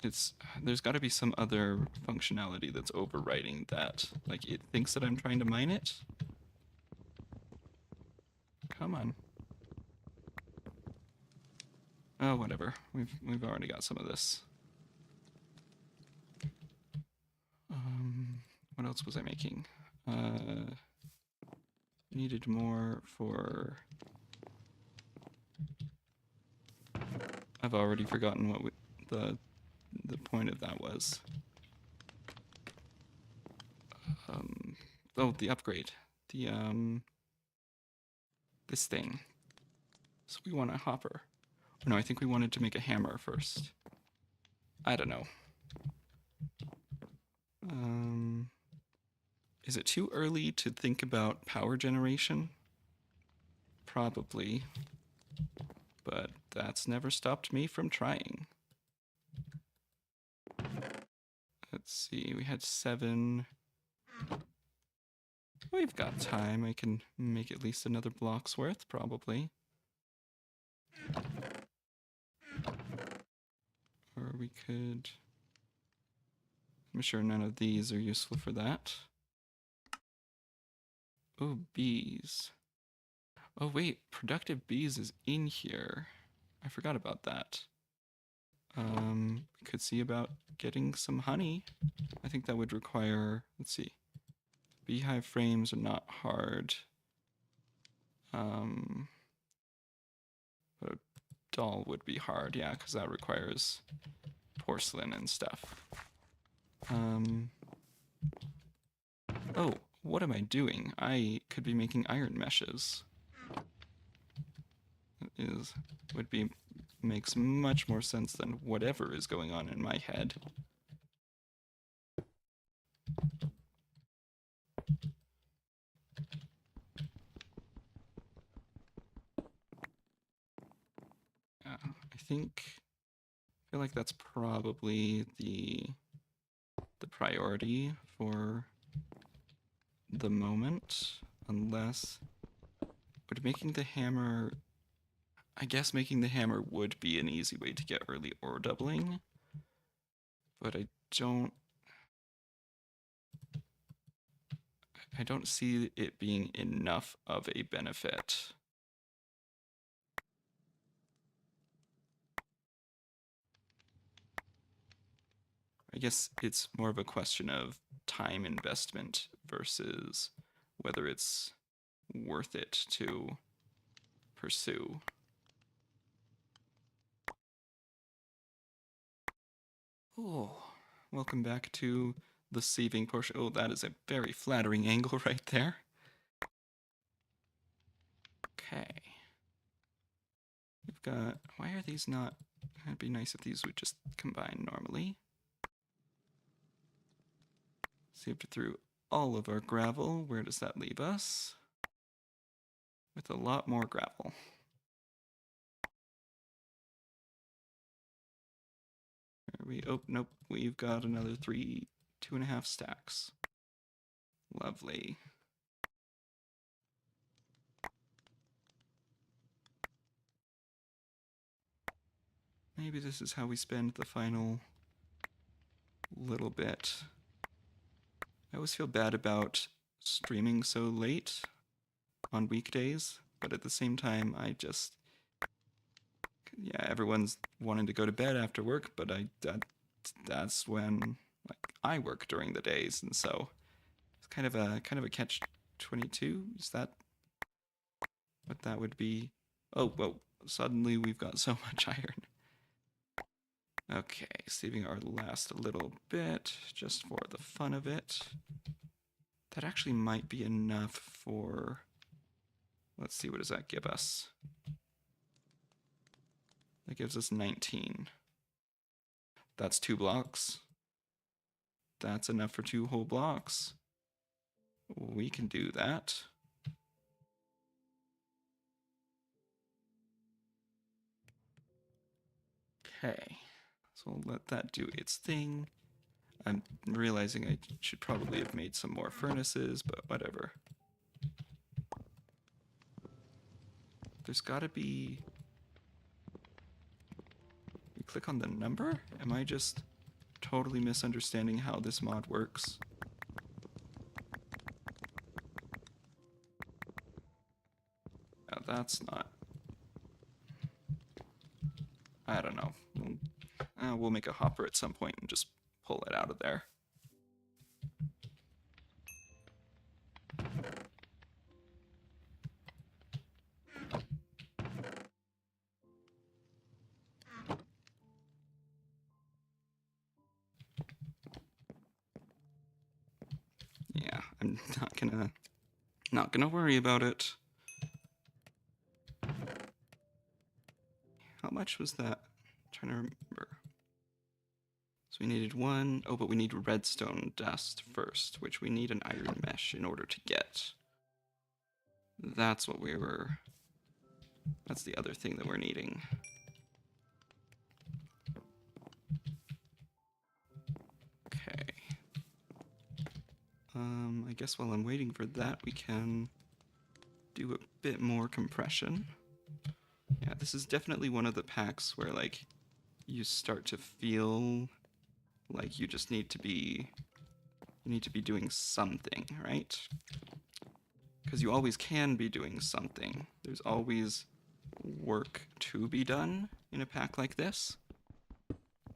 There's got to be some other functionality that's overriding that. Like, it thinks that I'm trying to mine it. Come on. Oh, whatever. We've already got some of this. What else was I making? Needed more for... I've already forgotten what the point of that was. Oh, the upgrade. This thing. So we want a hopper. No, I think we wanted to make a hammer first. I don't know. Is it too early to think about power generation? Probably. But that's never stopped me from trying. Let's see, we had 7. We've got time. I can make at least another block's worth, probably. Or we could... I'm sure none of these are useful for that. Oh, bees. Oh wait, productive bees is in here. I forgot about that. We could see about getting some honey. I think that would require, let's see. Beehive frames are not hard. But a doll would be hard, yeah, because that requires porcelain and stuff. Oh, what am I doing? I could be making iron meshes. Makes much more sense than whatever is going on in my head. I feel like that's probably the priority for the moment, unless would making the hammer... I guess making the hammer would be an easy way to get early ore doubling, but I don't see it being enough of a benefit. I guess it's more of a question of time investment versus whether it's worth it to pursue. Oh, welcome back to the saving portion. Oh, that is a very flattering angle right there. Okay. We've got, why are these not, it'd be nice if these would just combine normally. Saved through all of our gravel. Where does that leave us? With a lot more gravel. Oh, nope, we've got another 2.5 stacks. Lovely. Maybe this is how we spend the final little bit. I always feel bad about streaming so late on weekdays, but at the same time, yeah, everyone's wanting to go to bed after work, but that's when I work during the days, and so it's kind of a catch-22. Is that what that would be? Oh, whoa, suddenly we've got so much iron. Okay, saving our last little bit just for the fun of it. That actually might be enough for, let's see, what does that give us? That gives us 19. That's 2 blocks. That's enough for 2 whole blocks. We can do that. Okay, so we'll let that do its thing. I'm realizing I should probably have made some more furnaces, but whatever. There's gotta be... You click on the number? Am I just totally misunderstanding how this mod works? No, that's not... I don't know. We'll make a hopper at some point and just pull it out of there. Yeah, I'm not gonna worry about it. How much was that? I'm trying to remember. So we needed 1. Oh, but we need redstone dust first, which we need an iron mesh in order to get. That's what we were... That's the other thing that we're needing. Okay. I guess while I'm waiting for that, we can do a bit more compression. Yeah, this is definitely one of the packs where, like, you start to feel like you just need to be doing something, right? Because you always can be doing something. There's always work to be done in a pack like this.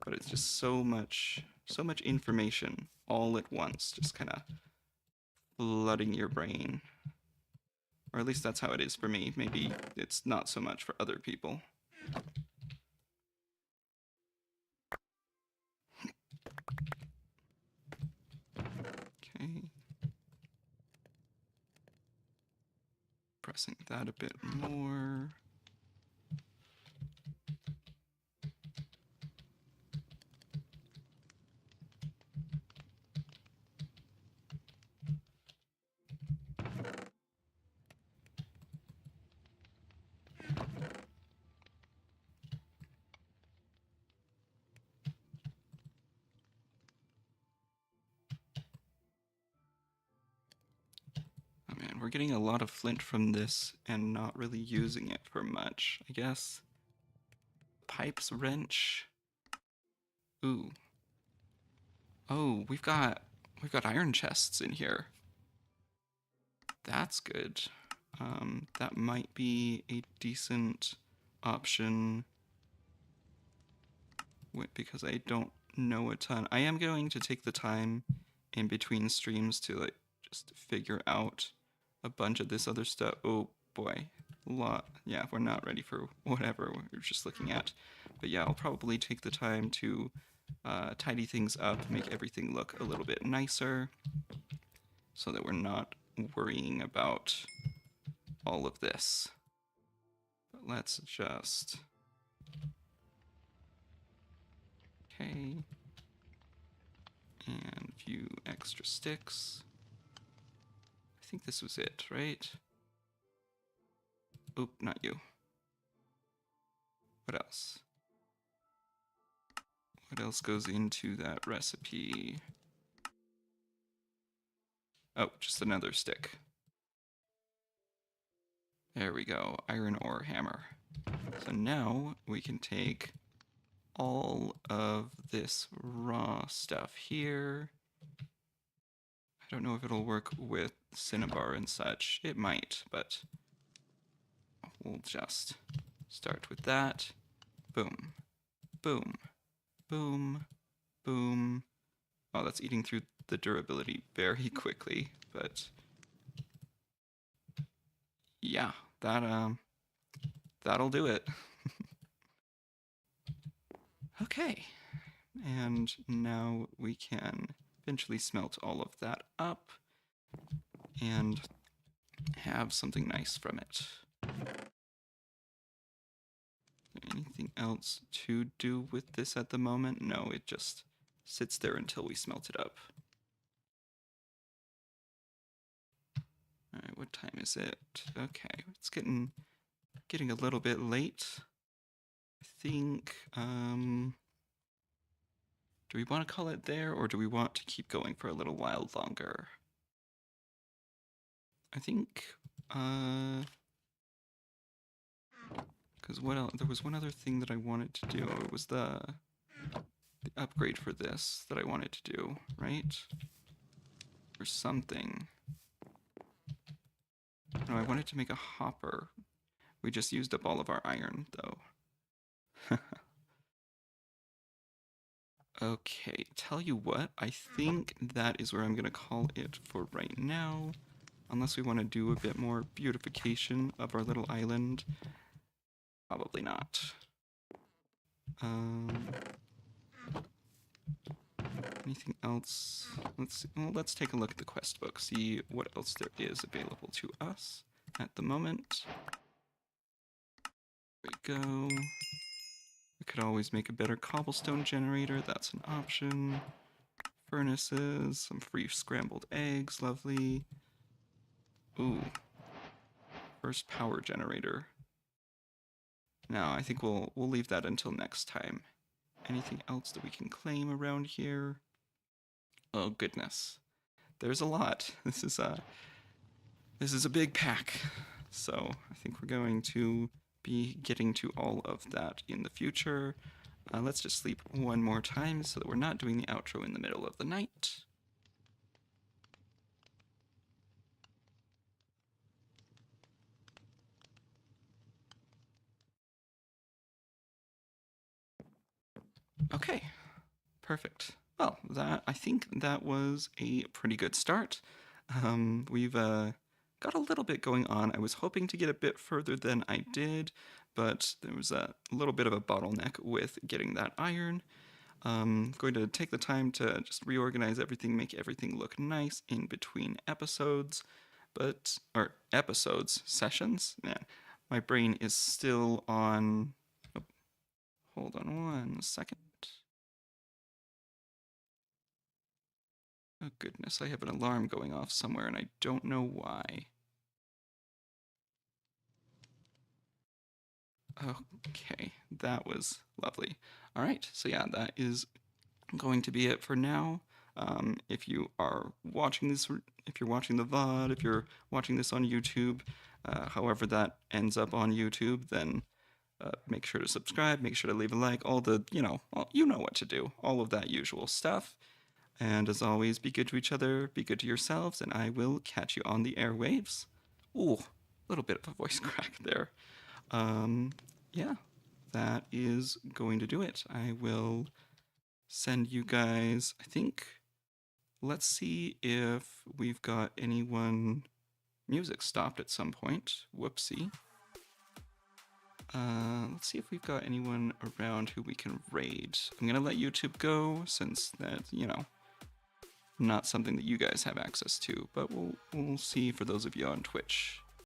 But it's just so much information all at once, just kind of flooding your brain. Or at least that's how it is for me. Maybe it's not so much for other people. Okay. Pressing that a bit more. Oh man, we're getting a lot of flint from this and not really using it for much, I guess. Pipes wrench. Ooh. Oh, we've got iron chests in here. That's good. That might be a decent option because I don't know a ton. I am going to take the time in between streams to like just figure out a bunch of this other stuff. Oh boy, a lot. Yeah, we're not ready for whatever we're just looking at. But yeah, I'll probably take the time to tidy things up, make everything look a little bit nicer so that we're not worrying about all of this. But let's just... Okay. And a few extra sticks. I think this was it, right? Oop, not you. What else? What else goes into that recipe? Oh, just another stick. There we go, iron ore hammer. So now we can take all of this raw stuff here. I don't know if it'll work with cinnabar and such. It might, but we'll just start with that. Boom, boom, boom, boom. Oh, that's eating through the durability very quickly, but yeah, that'll do it. Okay, and now we can eventually smelt all of that up and have something nice from it. Anything else to do with this at the moment? No, it just sits there until we smelt it up. Alright, what time is it? Okay, it's getting a little bit late. I think, do we want to call it there, or do we want to keep going for a little while longer? I think, because what else? There was one other thing that I wanted to do. It was the upgrade for this that I wanted to do, right? Or something. No, I wanted to make a hopper. We just used up all of our iron, though. Okay, tell you what, I think that is where I'm going to call it for right now. Unless we want to do a bit more beautification of our little island. Probably not. Anything else? Let's take a look at the quest book, see what else there is available to us at the moment. There we go. We could always make a better cobblestone generator, that's an option. Furnaces, some free scrambled eggs, lovely. Ooh. First power generator. No, I think we'll leave that until next time. Anything else that we can claim around here? Oh goodness. There's a lot. This is a big pack. So I think we're going to be getting to all of that in the future. Let's just sleep one more time so that we're not doing the outro in the middle of the night. Okay, perfect. Well, I think that was a pretty good start. We've got a little bit going on. I was hoping to get a bit further than I did, but there was a little bit of a bottleneck with getting that iron. Going to take the time to just reorganize everything, make everything look nice in between episodes, sessions. Man, my brain is still on. Oh, hold on one second. Oh goodness, I have an alarm going off somewhere and I don't know why. Okay, that was lovely. All right, so yeah, that is going to be it for now. If you are watching this, if you're watching the VOD, if you're watching this on YouTube, however that ends up on YouTube, then make sure to subscribe, make sure to leave a like, all the, you know what to do, all of that usual stuff. And as always, be good to each other, be good to yourselves, and I will catch you on the airwaves. Ooh, a little bit of a voice crack there. Yeah, that is going to do it. I will send you guys, I think, let's see if we've got anyone. Music stopped at some point. Whoopsie. Let's see if we've got anyone around who we can raid. I'm gonna let YouTube go since that's, not something that you guys have access to, but we'll see for those of you on Twitch.